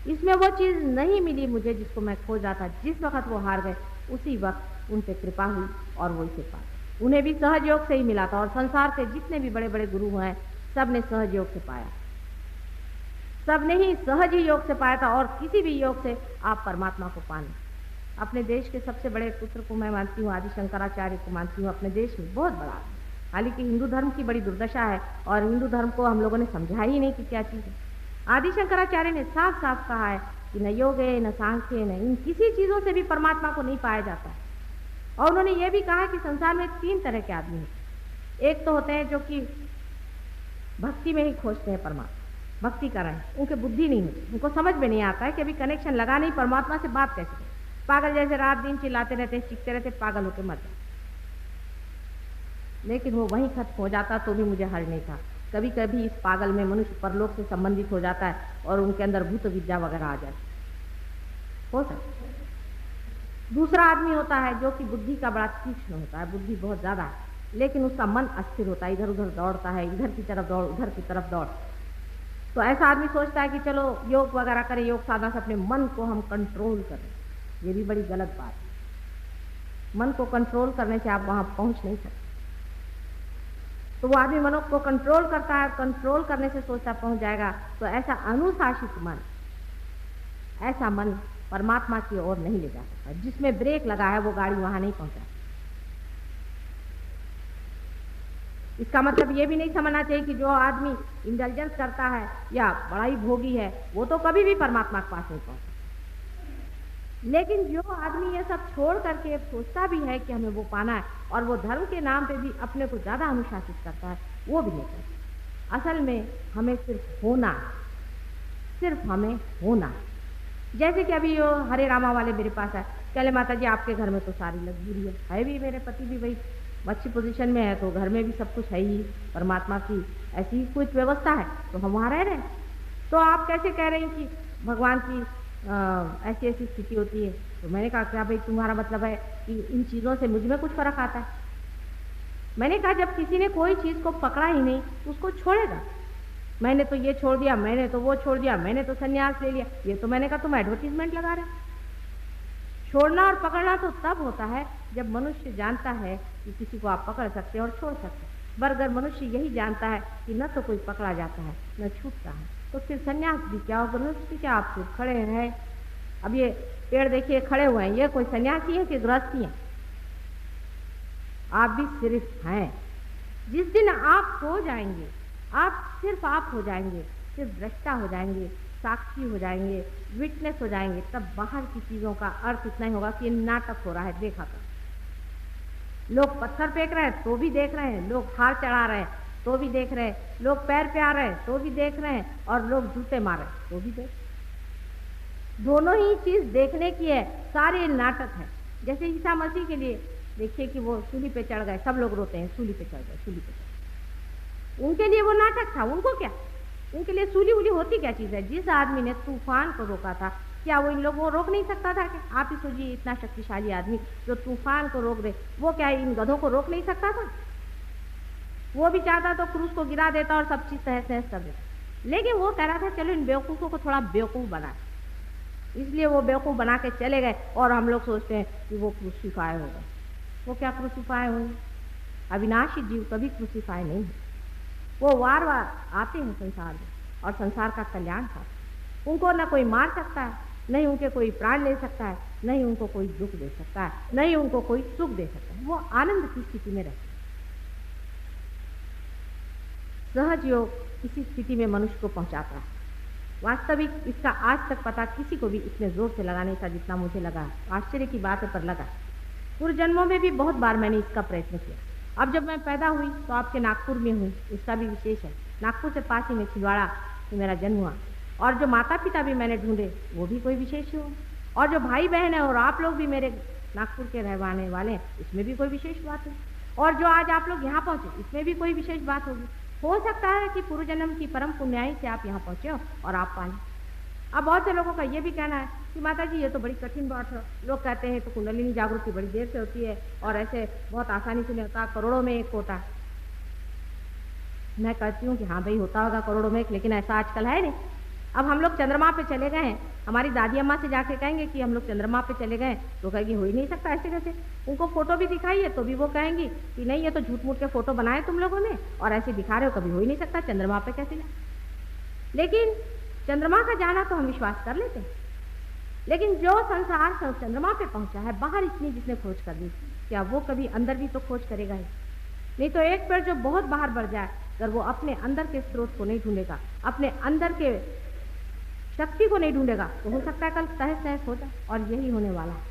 इसमें वो चीज़ नहीं मिली मुझे जिसको मैं खोज रहा था। जिस वक्त वो हार गए उसी वक्त उन पर कृपा हुई और वो इसे पा। उन्हें भी सहज योग से ही मिला था, और संसार के जितने भी बड़े बड़े गुरु हैं सब ने सहज योग से पाया, सब ने ही सहज ही योग से पाया था। और किसी भी योग से आप परमात्मा को पाने। अपने देश के सबसे बड़े पुत्र को मैं मानती हूँ, आदि शंकराचार्य को मानती हूँ, अपने देश में बहुत बड़ा। हालांकि हिंदू धर्म की बड़ी दुर्दशा है और हिंदू धर्म को हम लोगों ने समझा ही नहीं कि क्या चीज़ है। आदि शंकराचार्य ने साफ साफ कहा है कि न योग है, न सांख्य, न इन किसी चीज़ों से भी परमात्मा को नहीं पाया जाता है। और उन्होंने ये भी कहा कि संसार में 3 तरह के आदमी हैं। एक तो होते हैं जो कि भक्ति में ही खोजते हैं परमात्मा, भक्ति कर रहे हैं, उनके बुद्धि नहीं होती, उनको समझ में नहीं आता है कि अभी कनेक्शन लगा नहीं, परमात्मा से बात कैसे करें। पागल जैसे रात दिन चिल्लाते रहते, चीखते रहते, पागल होकर मर जाते। लेकिन वो वहीं खत्म हो जाता तो भी मुझे हर्ज नहीं था। कभी कभी इस पागल में मनुष्य परलोक से संबंधित हो जाता है और उनके अंदर भूत विद्या वगैरह आ जाती हो सकता है। दूसरा आदमी होता है जो कि बुद्धि का बड़ा तीक्ष्ण होता है, बुद्धि बहुत ज़्यादा है, लेकिन उसका मन अस्थिर होता है, इधर उधर दौड़ता है, इधर की तरफ दौड़, उधर की तरफ दौड़। तो ऐसा आदमी सोचता है कि चलो योग वगैरह करें, योग साधना से अपने मन को हम कंट्रोल करें। ये भी बड़ी गलत बात है। मन को कंट्रोल करने से आप वहां पहुंच नहीं सकते। तो वो आदमी मनों को कंट्रोल करता है, कंट्रोल करने से सोचता पहुंच जाएगा। तो ऐसा अनुशासित मन, ऐसा मन परमात्मा की ओर नहीं ले जा सकता। जिसमें ब्रेक लगा है वो गाड़ी वहां नहीं पहुंचा। इसका मतलब ये भी नहीं समझना चाहिए कि जो आदमी इंटेलिजेंस करता है या बड़ा ही भोगी है वो तो कभी भी परमात्मा के पास नहीं पहुंचता। लेकिन जो आदमी ये सब छोड़ करके सोचता भी है कि हमें वो पाना है और वो धर्म के नाम पे भी अपने को ज्यादा अनुशासित करता है, वो भी नहीं करता। असल में हमें सिर्फ होना, सिर्फ हमें होना। जैसे कि अभी वो हरे रामा वाले मेरे पास है, चले माता जी आपके घर में तो सारी लग्जरी है भी, मेरे पति भी वही अच्छी पोजीशन में है, तो घर में भी सब कुछ है ही, परमात्मा की ऐसी ही कुछ व्यवस्था है, तो हम वहाँ रह रहे हैं। तो आप कैसे कह रहे हैं कि भगवान की ऐसी ऐसी स्थिति होती है? तो मैंने कहा क्या भाई तुम्हारा मतलब है कि इन चीज़ों से मुझ में कुछ फर्क आता है? मैंने कहा जब किसी ने कोई चीज़ को पकड़ा ही नहीं उसको छोड़ेगा। मैंने तो ये छोड़ दिया, मैंने तो वो छोड़ दिया, मैंने तो संन्यास ले लिया, ये तो मैंने कहा तुम एडवर्टीजमेंट लगा रहे। छोड़ना और पकड़ना तो तब होता है जब मनुष्य जानता है कि किसी को आप पकड़ सकते हैं और छोड़ सकते हैं। पर अगर मनुष्य यही जानता है कि न तो कोई पकड़ा जाता है न छूटता है, तो फिर संन्यास भी क्या और गृहस्थी क्या? आप सिर्फ खड़े हैं। अब ये पेड़ देखिए खड़े हुए हैं, ये कोई सन्यासी है कि गृहस्थी है? आप भी सिर्फ हैं। जिस दिन आप सो जाएंगे, आप सिर्फ आप हो जाएंगे, सिर्फ दृष्टा हो जाएंगे, साक्षी हो जाएंगे, विटनेस हो जाएंगे, तब बाहर की चीज़ों का अर्थ इतना ही होगा कि नाटक हो रहा है, देखा कर। लोग पत्थर फेंक रहे हैं तो भी देख रहे हैं, लोग हार चढ़ा रहे हैं तो भी देख रहे हैं, लोग पैर पे आ रहे हैं तो भी देख रहे हैं, और लोग जूते मार रहे हैं तो भी देख। दोनों ही चीज़ देखने की है, सारे नाटक है। जैसे ईसा मसीह के लिए देखिए कि वो सूली पे चढ़ गए, सब लोग रोते हैं सूली पे चढ़ गए, सूली पे चढ़ गए। उनके लिए वो नाटक था, उनको क्या? उनके लिए सूली उली होती क्या चीज़ है? जिस आदमी ने तूफान को रोका था, क्या वो इन लोगों को रोक नहीं सकता था? कि आप ही सोचिए, इतना शक्तिशाली आदमी जो तूफान को रोक दे, वो क्या इन गधों को रोक नहीं सकता था? वो भी चाहता तो क्रूस को गिरा देता और सब चीज़ तहस नहस कर देता। लेकिन वो कह रहा था चलो इन बेवकूफ़ों को थोड़ा बेवकूफ़ बना, इसलिए वो बेवकूफ़ बना के चले गए। और हम लोग सोचते हैं कि वो क्रूसीफाई हो गए। वो क्या क्रूसीफाई होंगे? अविनाशी जीव कभी क्रूसीफाई नहीं है। वो वार वार आते हैं संसार में और संसार का कल्याण करते। उनको न कोई मार सकता है, नहीं उनके कोई प्राण ले सकता है, नहीं उनको कोई दुख दे सकता है, नहीं उनको कोई सुख दे सकता है। वो आनंद की स्थिति में रहते हैं। सहज योग इसी स्थिति में मनुष्य को पहुंचाता है। वास्तविक इसका आज तक पता किसी को भी इतने जोर से लगा नहीं था जितना मुझे लगा। आश्चर्य की बात है पर लगा। पूर्व जन्मों में भी बहुत बार मैंने इसका प्रयत्न किया। अब जब मैं पैदा हुई तो आपके नागपुर में हुई, इसका भी विशेष है। नागपुर से पास ही में छिंदवाड़ा से मेरा जन्म हुआ, और जो माता पिता भी मैंने ढूंढे वो भी कोई विशेष हो, और जो भाई बहन है और आप लोग भी मेरे नागपुर के रहने वाले हैं, इसमें भी कोई विशेष बात है। और जो आज आप लोग यहाँ पहुँचे इसमें भी कोई विशेष बात होगी। हो सकता है कि पूर्व जन्म की परम पुण्याई से आप यहाँ पहुँचे हो और आप पाए। अब बहुत से लोगों का ये भी कहना है कि माता जी ये तो बड़ी कठिन बात है। लोग कहते हैं तो कुंडलिनी जागृति बड़ी देर से होती है और ऐसे बहुत आसानी से नहीं होता, करोड़ों में एक होता। मैं कहती हूँ कि हाँ भाई होता होगा करोड़ों में एक, लेकिन ऐसा आजकल है नहीं। अब हम लोग चंद्रमा पे चले गए हैं, हमारी दादी अम्मा से जाके कहेंगे कि हम लोग चंद्रमा पे चले गए, तो कहेगी हो ही नहीं सकता ऐसे कैसे। उनको फोटो भी दिखाइए तो भी वो कहेंगी कि नहीं ये तो झूठ मूठ के फोटो बनाए तुम लोगों ने और ऐसे दिखा रहे हो, कभी हो ही नहीं सकता, चंद्रमा पे कैसे जाए। लेकिन चंद्रमा का जाना तो हम विश्वास कर लेते हैं, लेकिन जो संसार चंद्रमा पे पहुंचा है, बाहर इतनी जिसने खोज कर दी, क्या वो कभी अंदर भी तो खोज करेगा ही? नहीं तो एक पेड़ जो बहुत बाहर बढ़ जाए, अगर वो अपने अंदर के स्रोत को नहीं ढूंढेगा, अपने अंदर के शक्ति को नहीं ढूंढेगा, तो हो सकता है कल तहस नहस हो जाए। और यही होने वाला है।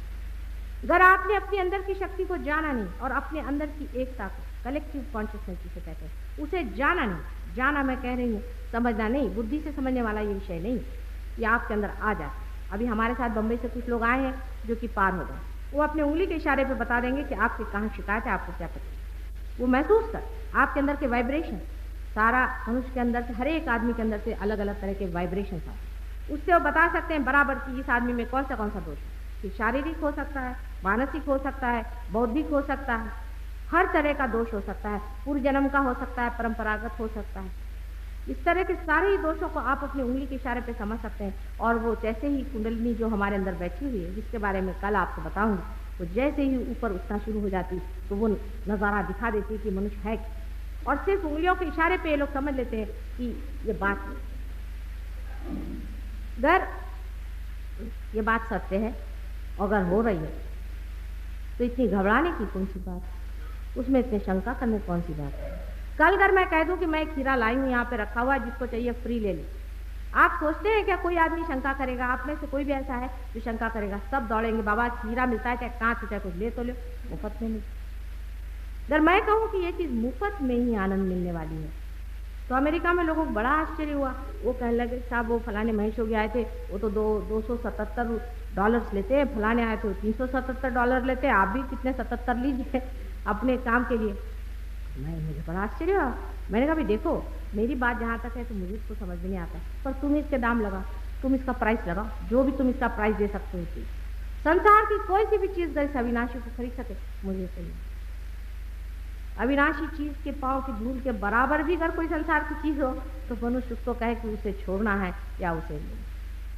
अगर आपने अपने अंदर की शक्ति को जाना नहीं और अपने अंदर की एकता को, कलेक्टिव कॉन्शियसनेस जिसे कहते हैं, उसे जाना नहीं, जाना मैं कह रही हूँ समझना नहीं, बुद्धि से समझने वाला ये विषय नहीं, ये आपके अंदर आ जाए। अभी हमारे साथ बम्बई से कुछ लोग आए हैं जो कि पार हो गए, वो अपने उंगली के इशारे पे बता देंगे कि आपकी कहाँ शिकायत है, आपको क्या पता। वो महसूस कर आपके अंदर के वाइब्रेशन, सारा मनुष्य के अंदर से, हर एक आदमी के अंदर से अलग अलग तरह के वाइब्रेशन आते, उससे वो बता सकते हैं बराबर कि इस आदमी में कौन सा दोष है। कि शारीरिक हो सकता है, मानसिक हो सकता है, बौद्धिक हो सकता है, हर तरह का दोष हो सकता है, पूर्व जन्म का हो सकता है, परंपरागत हो सकता है। इस तरह के सारे ही दोषों को आप अपनी उंगली के इशारे पे समझ सकते हैं। और वो जैसे ही कुंडलिनी जो हमारे अंदर बैठी हुई है, जिसके बारे में कल आपको बताऊंगी, वो जैसे ही ऊपर उठना शुरू हो जाती तो वो नज़ारा दिखा देती कि मनुष्य है क्या। और सिर्फ उंगलियों के इशारे पे ये लोग समझ लेते हैं कि ये बात है। अगर ये बात सत्य है और अगर हो रही है तो इतनी घबराने की कौन सी बात है, उसमें इतनी शंका करने कौन सी बात है। कल अगर मैं कह दूं कि मैं एक हीरा लाई हूं, यहाँ पे रखा हुआ है, जिसको चाहिए फ्री ले ले, आप सोचते हैं क्या कोई आदमी शंका करेगा? आप में से कोई भी ऐसा है जो शंका करेगा? सब दौड़ेंगे, बाबा हीरा मिलता है, चाहे कांच चाहे कुछ ले तो लो, मुफ्त में मिलता। अगर मैं कहूँ कि ये चीज़ मुफ्त में ही आनंद मिलने वाली है तो अमेरिका में लोगों को बड़ा आश्चर्य हुआ। वो कहने लगे साहब वो फलाने महेश योगी आए थे, वो तो $277 लेते हैं, फलाने आए थे $377 लेते हैं, आप भी कितने 77 लीजिए अपने काम के लिए। मुझे बड़ा आश्चर्य हुआ। मैंने कहा भाई देखो, मेरी बात जहाँ तक है तो मुझे इसको समझ में नहीं आता, पर तुम इसके दाम लगा, तुम इसका प्राइस लगाओ, जो भी तुम इसका प्राइस दे सकते हो। चीज़ संसार की कोई सी भी चीज़ अगर इस अविनाशी को खरीद सके, मुझे चाहिए। अविनाशी चीज़ के पाँव की धूल के बराबर भी अगर कोई संसार की चीज़ हो तो मनुष्य उसको कहे कि उसे छोड़ना है या उसे लेना,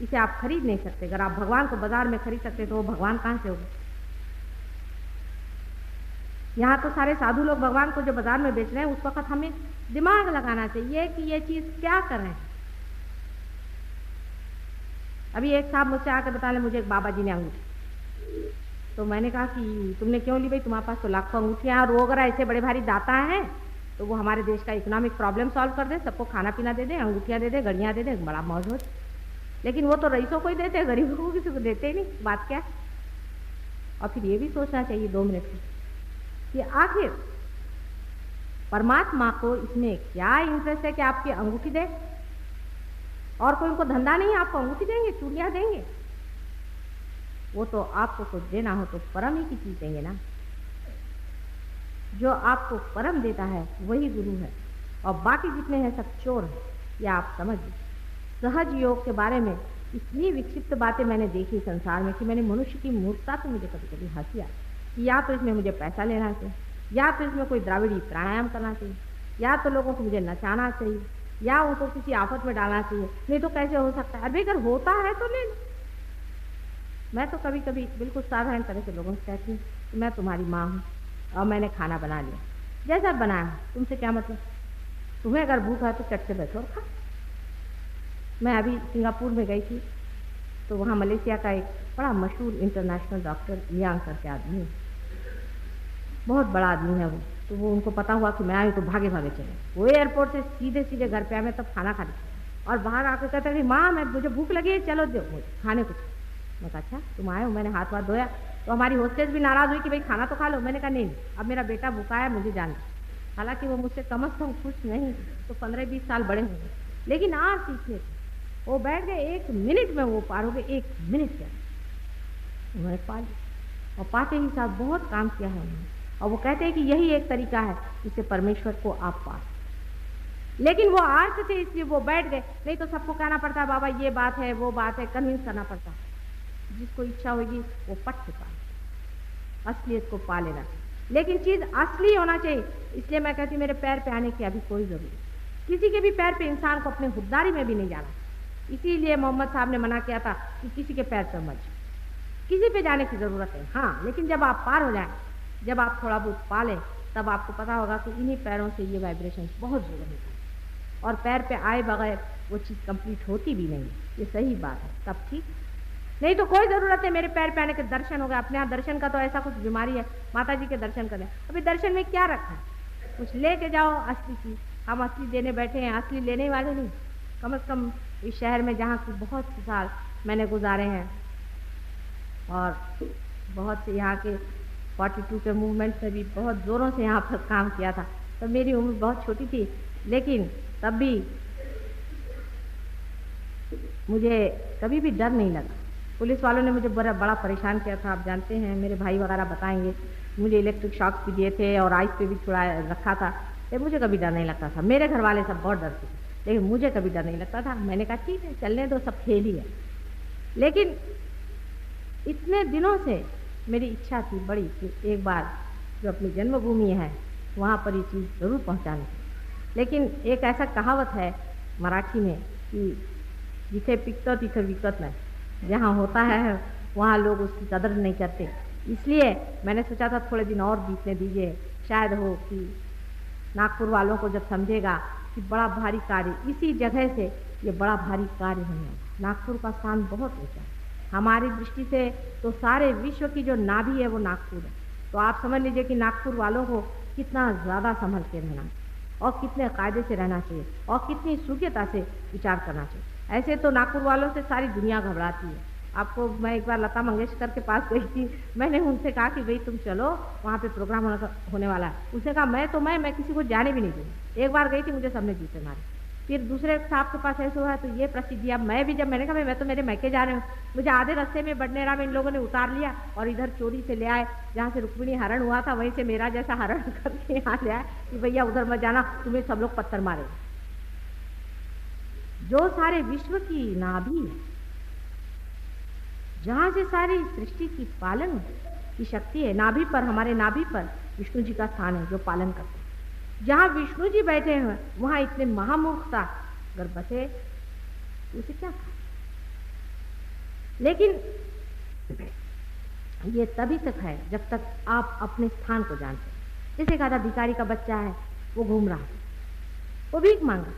इसे आप खरीद नहीं सकते। अगर आप भगवान को बाजार में खरीद सकते तो वो भगवान कहाँ से होगा? यहाँ तो सारे साधु लोग भगवान को जो बाजार में बेच रहे हैं, उस वक्त हमें दिमाग लगाना चाहिए कि ये चीज़ क्या कर रहे हैं। अभी एक साहब मुझसे आकर बता ले, मुझे एक बाबा जी ने अंगूठी, तो मैंने कहा कि तुमने क्यों ली भाई, तुम्हारे पास तो लाखों अंगूठियाँ और वो अगर ऐसे बड़े भारी दाता हैं तो वो हमारे देश का इकोनॉमिक प्रॉब्लम सॉल्व कर दे, सबको खाना पीना दे दे, अंगूठियाँ दे दे, घड़ियाँ दे दे, बड़ा मौज हो। लेकिन वो तो रईसों को ही देते हैं, गरीबों को किसी को देते ही नहीं। बात क्या? और फिर ये भी सोचना चाहिए 2 मिनट में कि आखिर परमात्मा को इसमें क्या इंटरेस्ट है कि आपकी अंगूठी दे, और कोई उनको धंधा नहीं है, आपको अंगूठी देंगे, चूड़ियाँ देंगे। वो तो आपको कुछ देना हो तो परम ही की चीज़ देंगे ना। जो आपको परम देता है वही गुरु है, और बाकी जितने हैं सब चोर हैं, या आप समझिए। सहज योग के बारे में इतनी विक्षिप्त बातें मैंने देखी संसार में कि मैंने मनुष्य की मूर्खता तो मुझे कभी कभी हंसी आई कि या तो इसमें मुझे पैसा लेना चाहिए, या तो इसमें कोई द्राविड़ी प्राणायाम करना चाहिए, या तो लोगों को मुझे नचाना चाहिए, या उनको किसी आफत में डालना चाहिए। नहीं तो कैसे हो सकता है? अभी अगर होता है तो ले लो। मैं तो कभी कभी बिल्कुल साधारण तरह से लोगों से कहती हूँ कि मैं तुम्हारी माँ हूँ और मैंने खाना बना लिया, जैसा बनाया तुमसे क्या मतलब? तुम्हें अगर भूख है तो चट से बैठो और खा। मैं अभी सिंगापुर में गई थी, तो वहाँ मलेशिया का एक बड़ा मशहूर इंटरनेशनल डॉक्टर लियांग करके आदमी है, बहुत बड़ा आदमी है वो। तो वो उनको पता हुआ कि मैं आई तो भागे भागे चले, वो एयरपोर्ट से सीधे सीधे घर पे आए, मैं तब खाना खा ली, और बाहर आकर कहता है कि माँ मैं मुझे भूख लगी है, चलो दो मुझे खाने को। मैं कहा अच्छा तुम आए हो? मैंने हाथ वाथ धोया, तो हमारी होस्टेस भी नाराज़ हुई कि भाई खाना तो खा लो। मैंने कहा नहीं, अब मेरा बेटा भूखा है, मुझे जाना। हालांकि वो मुझसे कम से कम खुश नहीं तो 15-20 साल बड़े होंगे, लेकिन आज सीखने थे। वो बैठ गए, 1 मिनट में वो पार हो गए, 1 मिनट के उन्होंने पा लिया, और पाते ही साथ बहुत काम किया है उन्होंने। और वो कहते हैं कि यही एक तरीका है जिससे परमेश्वर को आप पा। लेकिन वो आर्ट थे इसलिए वो बैठ गए, नहीं तो सबको कहना पड़ता है बाबा ये बात है वो बात है, कन्विंस करना पड़ता है। जिसको इच्छा होगी वो पट से पा, असलियत को पा लेना। लेकिन चीज़ असली होना चाहिए। इसलिए मैं कहती मेरे पैर पे आने की अभी कोई ज़रूरत, किसी के भी पैर पे इंसान को अपने खुददारी में भी नहीं जाना। इसीलिए मोहम्मद साहब ने मना किया था कि किसी के पैर पर मत, किसी पे जाने की ज़रूरत है। हाँ, लेकिन जब आप पार हो जाएं, जब आप थोड़ा बहुत पा लें, तब आपको पता होगा कि इन्हीं पैरों से ये वाइब्रेशन बहुत ज़रूरी है, और पैर पे आए बगैर वो चीज़ कंप्लीट होती भी नहीं। ये सही बात है, तब ठीक। नहीं तो कोई ज़रूरत है मेरे पैर पे आने के, दर्शन होगा अपने आप। दर्शन का तो ऐसा कुछ बीमारी है, माता जी के दर्शन करें। अभी दर्शन में क्या रखा है? कुछ लेके जाओ असली चीज़। हम असली देने बैठे हैं, असली लेने वाले नहीं। कम से कम इस शहर में जहाँ की बहुत से साल मैंने गुजारे हैं, और बहुत से यहाँ के 42 के मूवमेंट में भी बहुत ज़ोरों से यहाँ पर काम किया था। तो मेरी उम्र बहुत छोटी थी, लेकिन तब भी मुझे कभी भी डर नहीं लगा। पुलिस वालों ने मुझे बड़ा परेशान किया था, आप जानते हैं, मेरे भाई वगैरह बताएंगे। मुझे इलेक्ट्रिक शॉक्स भी दिए थे और आइस पे भी थोड़ा रखा था, लेकिन मुझे कभी डर नहीं लगता था। मेरे घर वाले सब बहुत डरते थे, लेकिन मुझे कभी डर नहीं लगता था। मैंने कहा ठीक है, चलने दो, सब खेल ही है। लेकिन इतने दिनों से मेरी इच्छा थी बड़ी कि एक बार जो अपनी जन्मभूमि है वहाँ पर ये चीज़ ज़रूर पहुँचानी चाहिए। लेकिन एक ऐसा कहावत है मराठी में कि जिथे पिकतो तिथे विकत नहीं, जहाँ होता है वहाँ लोग उसकी कदर नहीं करते। इसलिए मैंने सोचा था थोड़े दिन और बीतने दीजिए, शायद हो कि नागपुर वालों को जब समझेगा कि बड़ा भारी कार्य इसी जगह से ये बड़ा भारी कार्य होने वाला। नागपुर का स्थान बहुत ऊँचा है हमारी दृष्टि से, तो सारे विश्व की जो नाभि है वो नागपुर है। तो आप समझ लीजिए कि नागपुर वालों को कितना ज़्यादा संभल के रहना और कितने कायदे से रहना चाहिए और कितनी सूक्ष्मता से विचार करना चाहिए। ऐसे तो नागपुर वालों से सारी दुनिया घबराती है। आपको मैं एक बार लता मंगेशकर के पास गई थी, मैंने उनसे कहा कि भाई तुम चलो वहाँ पे प्रोग्राम होने वाला है। उसने कहा मैं किसी को जाने भी नहीं दूँगी। एक बार गई थी, मुझे सबने जूते मारे। फिर दूसरे साहब के पास ऐसे हुआ तो ये प्रसिद्धि। अब मैंने कहा मैं तो मेरे मैके जा रहे हूँ, मुझे आधे रास्ते में बडनेरा में इन लोगों ने उतार लिया और इधर चोरी से ले आए, जहाँ से रुक्मिणी हरण हुआ था वहीं से मेरा जैसा हरण करके यहाँ ले आए कि भैया उधर मत जाना, तुम्हें सब लोग पत्थर मारे। जो सारे विश्व की नाभि, जहाँ से सारी सृष्टि की पालन की शक्ति है, नाभि पर, हमारे नाभि पर विष्णु जी का स्थान है जो पालन करते हैं। जहाँ विष्णु जी बैठे हैं वहाँ इतने महामूर्खता अगर बचे उसे क्या कहा। लेकिन ये तभी तक है जब तक आप अपने स्थान को जानते हैं। जैसे कहा था भिखारी का बच्चा है, वो घूम रहा है, वो भीख मांगा,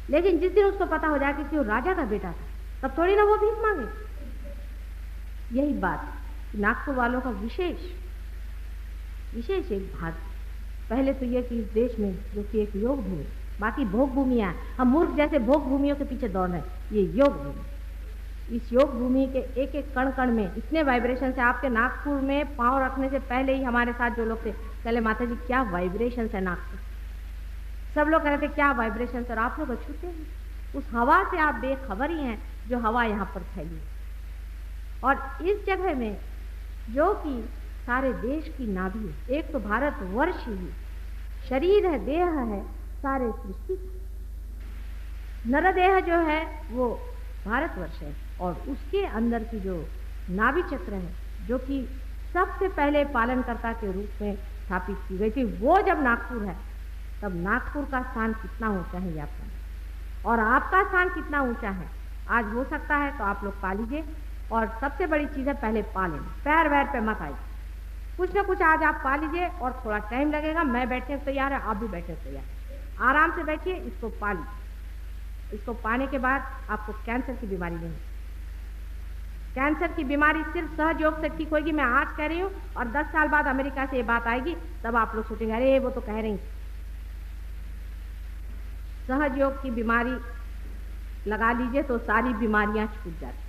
लेकिन जिस दिन उसको पता हो जाए कि वो राजा का बेटा था तब थोड़ी ना वो भीख मांगे। यही बात नागपुर वालों का विशेष एक भाग। पहले तो यह कि इस देश में जो कि एक योग भूमि, बाकी भोग भूमियाँ, हम मूर्ख जैसे भोग भूमियों के पीछे दौड़ रहे हैं। ये योग भूमि, इस योग भूमि के एक एक कण कण में इतने वाइब्रेशन से, आपके नागपुर में पाँव रखने से पहले ही हमारे साथ जो लोग थे पहले, माता जी क्या वाइब्रेशन है नागपुर, सब लोग कह रहे थे क्या वाइब्रेशन, और आप लोग अछूते हैं उस हवा से, आप बेखबर ही हैं जो हवा यहाँ पर फैली है। और इस जगह में जो कि सारे देश की नाभि है, एक तो भारत वर्ष ही शरीर है, देह है सारे सृष्टि। नरदेह जो है वो भारतवर्ष है और उसके अंदर की जो नाभि चक्र है जो कि सबसे पहले पालनकर्ता के रूप में स्थापित की गई थी, वो जब नागपुर है तब नागपुर का स्थान कितना ऊंचा है आपका, और आपका स्थान कितना ऊंचा है आज हो सकता है तो आप लोग पा लीजिए। और सबसे बड़ी चीज़ है पहले पा लेना, पैर वैर पे मत आइए, कुछ ना कुछ आज आप पा लीजिए। और थोड़ा टाइम लगेगा, मैं बैठने को तैयार है, आप भी बैठने को तैयार है, आराम से बैठिए, इसको पा लीजिए। इसको पाने के बाद आपको कैंसर की बीमारी नहीं, कैंसर की बीमारी सिर्फ सहज योग से ठीक होगी। मैं आज कह रही हूँ और 10 साल बाद अमेरिका से ये बात आएगी, तब आप लोग सोचेंगे अरे वो तो कह रही। सहज योग की बीमारी लगा लीजिए तो सारी बीमारियां छूट जाती।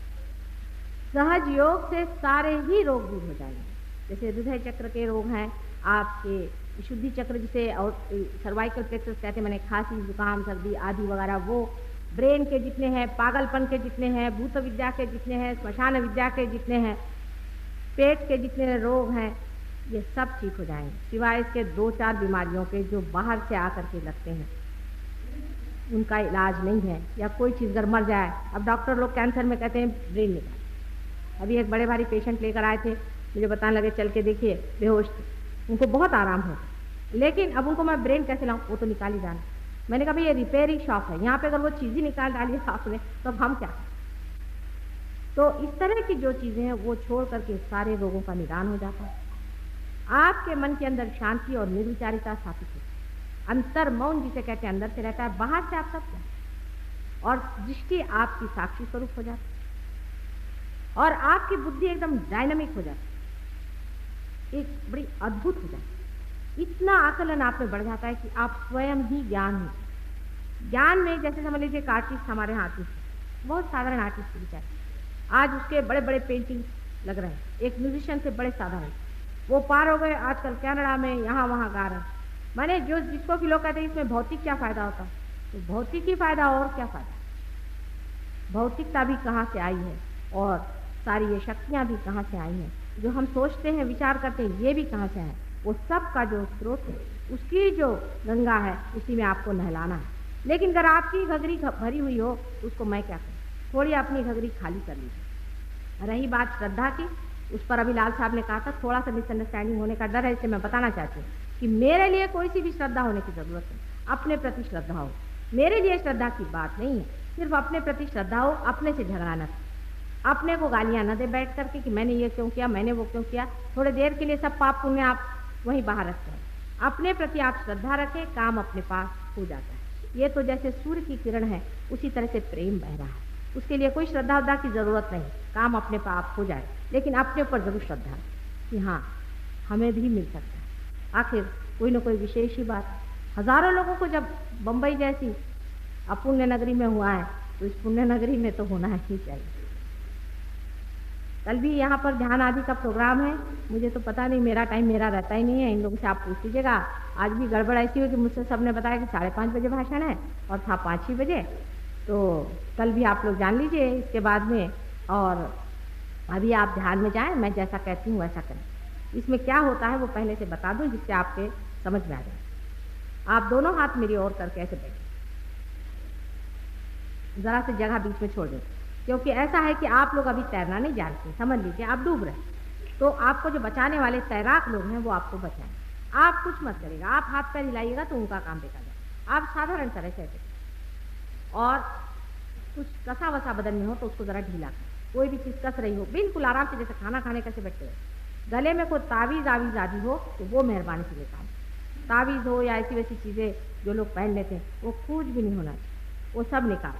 सहज योग से सारे ही रोग दूर हो जाएंगे। जैसे हृदय चक्र के रोग हैं, आपके शुद्धि चक्र जिसे और सर्वाइकल प्लेक्सस कहते हैं, मैंने खांसी जुकाम सर्दी आदि वगैरह, वो ब्रेन के जितने हैं, पागलपन के जितने हैं, भूत विद्या के जितने हैं, स्मशान विद्या के जितने हैं, पेट के जितने रोग हैं, ये सब ठीक हो जाएंगे, सिवाय इसके 2-4 बीमारियों के जो बाहर से आकर के लगते हैं, उनका इलाज नहीं है। या कोई चीज़ अगर मर जाए, अब डॉक्टर लोग कैंसर में कहते हैं ब्रेन निकाल। अभी एक बड़े भारी पेशेंट लेकर आए थे, मुझे बताने लगे चल के देखिए बेहोश थे, उनको बहुत आराम हो, लेकिन अब उनको मैं ब्रेन कैसे लाऊं, वो तो निकाल ही डाला। मैंने कहा भाई ये रिपेयरिंग शॉप है, यहाँ पे अगर वो चीज़ ही निकाल डाली आपने तो हम क्या। तो इस तरह की जो चीज़ें हैं वो छोड़ करके सारे रोगों का निदान हो जाता है। आपके मन के अंदर शांति और निर्विचारिता स्थापित होती है, अंतर मौन जिसे कहते हैं अंदर से रहता है, बाहर से आप सब क्या, और दृष्टि आपकी साक्षी स्वरूप हो जाती है और आपकी बुद्धि एकदम डायनामिक हो जाती है, एक बड़ी अद्भुत हो जाती है। इतना आकलन आप में बढ़ जाता है कि आप स्वयं ही ज्ञान हो। ज्ञान में जैसे समझ लीजिए एक आर्टिस्ट हमारे यहाँ आर्टिस्ट है, बहुत साधारण आर्टिस्ट बेचारे, आज उसके बड़े बड़े पेंटिंग लग रहे हैं, एक म्यूजिशियन से बड़े साधारण, वो पार हो गए आजकल कनाडा में, यहाँ वहाँ गा रहे हैं। माने जो जिसको कि लोग कहते हैं इसमें भौतिक क्या फायदा होता, तो भौतिक ही फायदा, और क्या फायदा। भौतिकता भी कहाँ से आई है और सारी ये शक्तियाँ भी कहाँ से आई हैं, जो हम सोचते हैं विचार करते हैं ये भी कहाँ से है, वो सब का जो स्रोत है उसकी जो गंगा है उसी में आपको नहलाना है। लेकिन अगर आपकी घघरी भरी हुई हो उसको मैं क्या करूँ, थोड़ी अपनी घघरी खाली कर लीजिए। रही बात श्रद्धा की, उस पर अभी लाल साहब ने कहा था थोड़ा सा मिसअंडरस्टैंडिंग होने का डर है, इसलिए मैं बताना चाहती हूँ कि मेरे लिए कोई सी भी श्रद्धा होने की ज़रूरत नहीं, अपने प्रति श्रद्धा हो। मेरे लिए श्रद्धा की बात नहीं है, सिर्फ अपने प्रति श्रद्धा हो, अपने से झगड़ा न करे, अपने को गालियाँ न दे बैठ करके कि मैंने ये क्यों किया, मैंने वो क्यों किया। थोड़ी देर के लिए सब पाप पुण्य आप वहीं बाहर रखते हैं, अपने प्रति आप श्रद्धा रखें, काम अपने पास हो जाता है। ये तो जैसे सूर्य की किरण है, उसी तरह से प्रेम बह रहा है, उसके लिए कोई श्रद्धा उद्धा की ज़रूरत नहीं, काम अपने पाप हो जाए, लेकिन अपने ऊपर जरूर श्रद्धा कि हाँ हमें भी मिल सकता है। आखिर कोई ना कोई विशेष ही बात, हजारों लोगों को जब बम्बई जैसी अपुण्य नगरी में हुआ है, तो इस पुण्य नगरी में तो होना ही चाहिए। कल भी यहाँ पर ध्यान आदि का प्रोग्राम है, मुझे तो पता नहीं, मेरा टाइम मेरा रहता ही नहीं है, इन लोगों से आप पूछ लीजिएगा। आज भी गड़बड़ ऐसी हुई कि मुझसे सबने बताया कि 5:30 बजे भाषण है और था 5 ही बजे। तो कल भी आप लोग जान लीजिए इसके बाद में, और अभी आप ध्यान में जाएं, मैं जैसा कहती हूँ वैसा करें। इसमें क्या होता है वो पहले से बता दूं जिससे आपके समझ में आ जाए। आप दोनों हाथ मेरी ओर करके ऐसे बैठे, जरा से जगह बीच में छोड़ दें, क्योंकि ऐसा है कि आप लोग अभी तैरना नहीं जानते, समझ लीजिए आप डूब रहे, तो आपको जो बचाने वाले तैराक लोग हैं वो आपको बचाएं। आप कुछ मत करिएगा, आप हाथ पैर हिलाइएगा तो उनका काम देखा जाए। आप साधारण तरह से ऐसे, और कुछ कसा वसा बदन में हो तो उसको ज़रा ढीला करें, कोई भी चीज़ कस रही हो बिल्कुल आराम से, जैसे खाना खाने कैसे बैठते हो। गले में कोई तावीज़ आवीज़ आदि हो तो वो मेहरबानी से लेकर आए, तावीज़ हो या ऐसी वैसी चीज़ें जो लोग पहन लेते हैं वो कुछ भी नहीं होना, वो सब निकाल,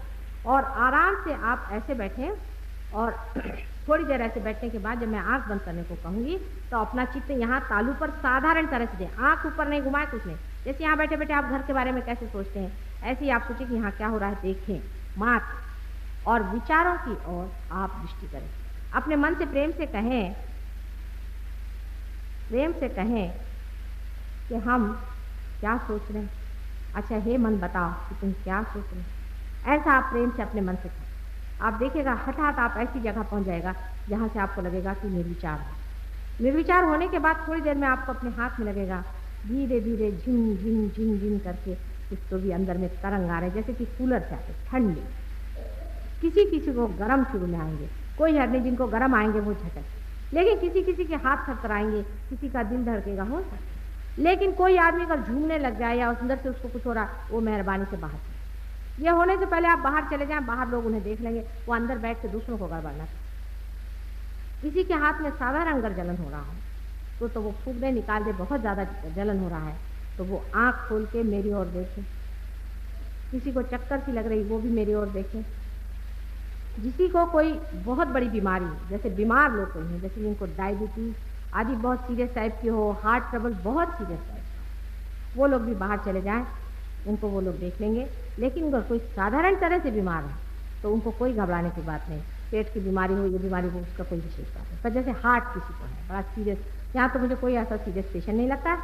और आराम से आप ऐसे बैठें। और थोड़ी देर ऐसे बैठने के बाद जब मैं आंख बंद करने को कहूँगी तो अपना चित्त यहाँ तालू पर साधारण तरह से दें, आंख ऊपर नहीं घुमाए, कुछ नहीं। जैसे यहाँ बैठे बैठे आप घर के बारे में कैसे सोचते हैं, ऐसे ही आप सोचें कि यहाँ क्या हो रहा है, देखें मात्र, और विचारों की ओर आप दृष्टि करें। अपने मन से प्रेम से कहें, प्रेम से कहें कि हम क्या सोच रहे हैं। अच्छा हे मन बताओ कि तुम क्या सोच रहे हैं। ऐसा आप प्रेम से अपने मन से कहें, आप देखिएगा हठात आप ऐसी जगह पहुंच जाएगा जहां से आपको लगेगा कि निर्विचार है। निर्विचार होने के बाद थोड़ी देर में आपको अपने हाथ में लगेगा धीरे धीरे झिन झिन झिन झिन करके कुछ तो भी अंदर में तरंग आ रहे, जैसे कि कूलर से आते ठंडी। किसी किसी को गर्म शुरू में आएंगे, कोई हर नहीं, जिनको गर्म आएंगे वो झटक, लेकिन किसी किसी के हाथ थरथराएंगे, किसी का दिल धड़केगा, हो सकता। लेकिन कोई आदमी अगर झूमने लग जाए या अंदर से उसको कुछ हो रहा, वो मेहरबानी से बाहर चले। ये होने से पहले आप बाहर चले जाएं, बाहर लोग उन्हें देख लेंगे, वो अंदर बैठ के दूसरों को गड़बड़ना। किसी के हाथ में साधारण अगर जलन हो रहा हो तो वो फूंक दे, निकाल दे, बहुत ज़्यादा जलन हो रहा है तो वो आँख खोल के मेरी ओर देखे। किसी को चक्कर सी लग रही वो भी मेरी ओर देखे। किसी को कोई बहुत बड़ी बीमारी, जैसे बीमार लोग कोई हैं, जैसे जिनको डायबिटीज आदि बहुत सीरियस टाइप की हो, हार्ट ट्रबल बहुत सीरियस टाइप का, वो लोग भी बाहर चले जाएं, उनको वो लोग देख लेंगे। लेकिन अगर कोई साधारण तरह से बीमार है तो उनको कोई घबराने की बात नहीं, पेट की बीमारी हो, ये बीमारी हो, उसका कोई विशेष बात है। पर जैसे हार्ट किसी को है बड़ा सीरियस, यहाँ तो मुझे कोई ऐसा सीरियस पेशेंट नहीं लगता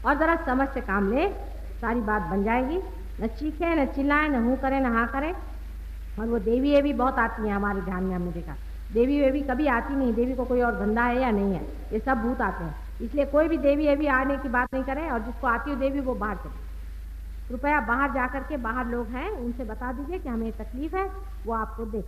और ज़रा समझ से काम ले, सारी बात बन जाएगी। न चीखें, न चिल्लाएं, न हूँ करें, न हाँ करें। और वो देवी ये भी बहुत आती हैं हमारे ध्यान में, हमने देखा देवी ये भी कभी आती नहीं, देवी को कोई और धंधा है या नहीं है, ये सब भूत आते हैं। इसलिए कोई भी देवी ये भी आने की बात नहीं करें, और जिसको आती हो देवी वो बाहर चले। कृपया बाहर जा कर के, बाहर लोग हैं उनसे बता दीजिए कि हमें तकलीफ है, वो आपको देख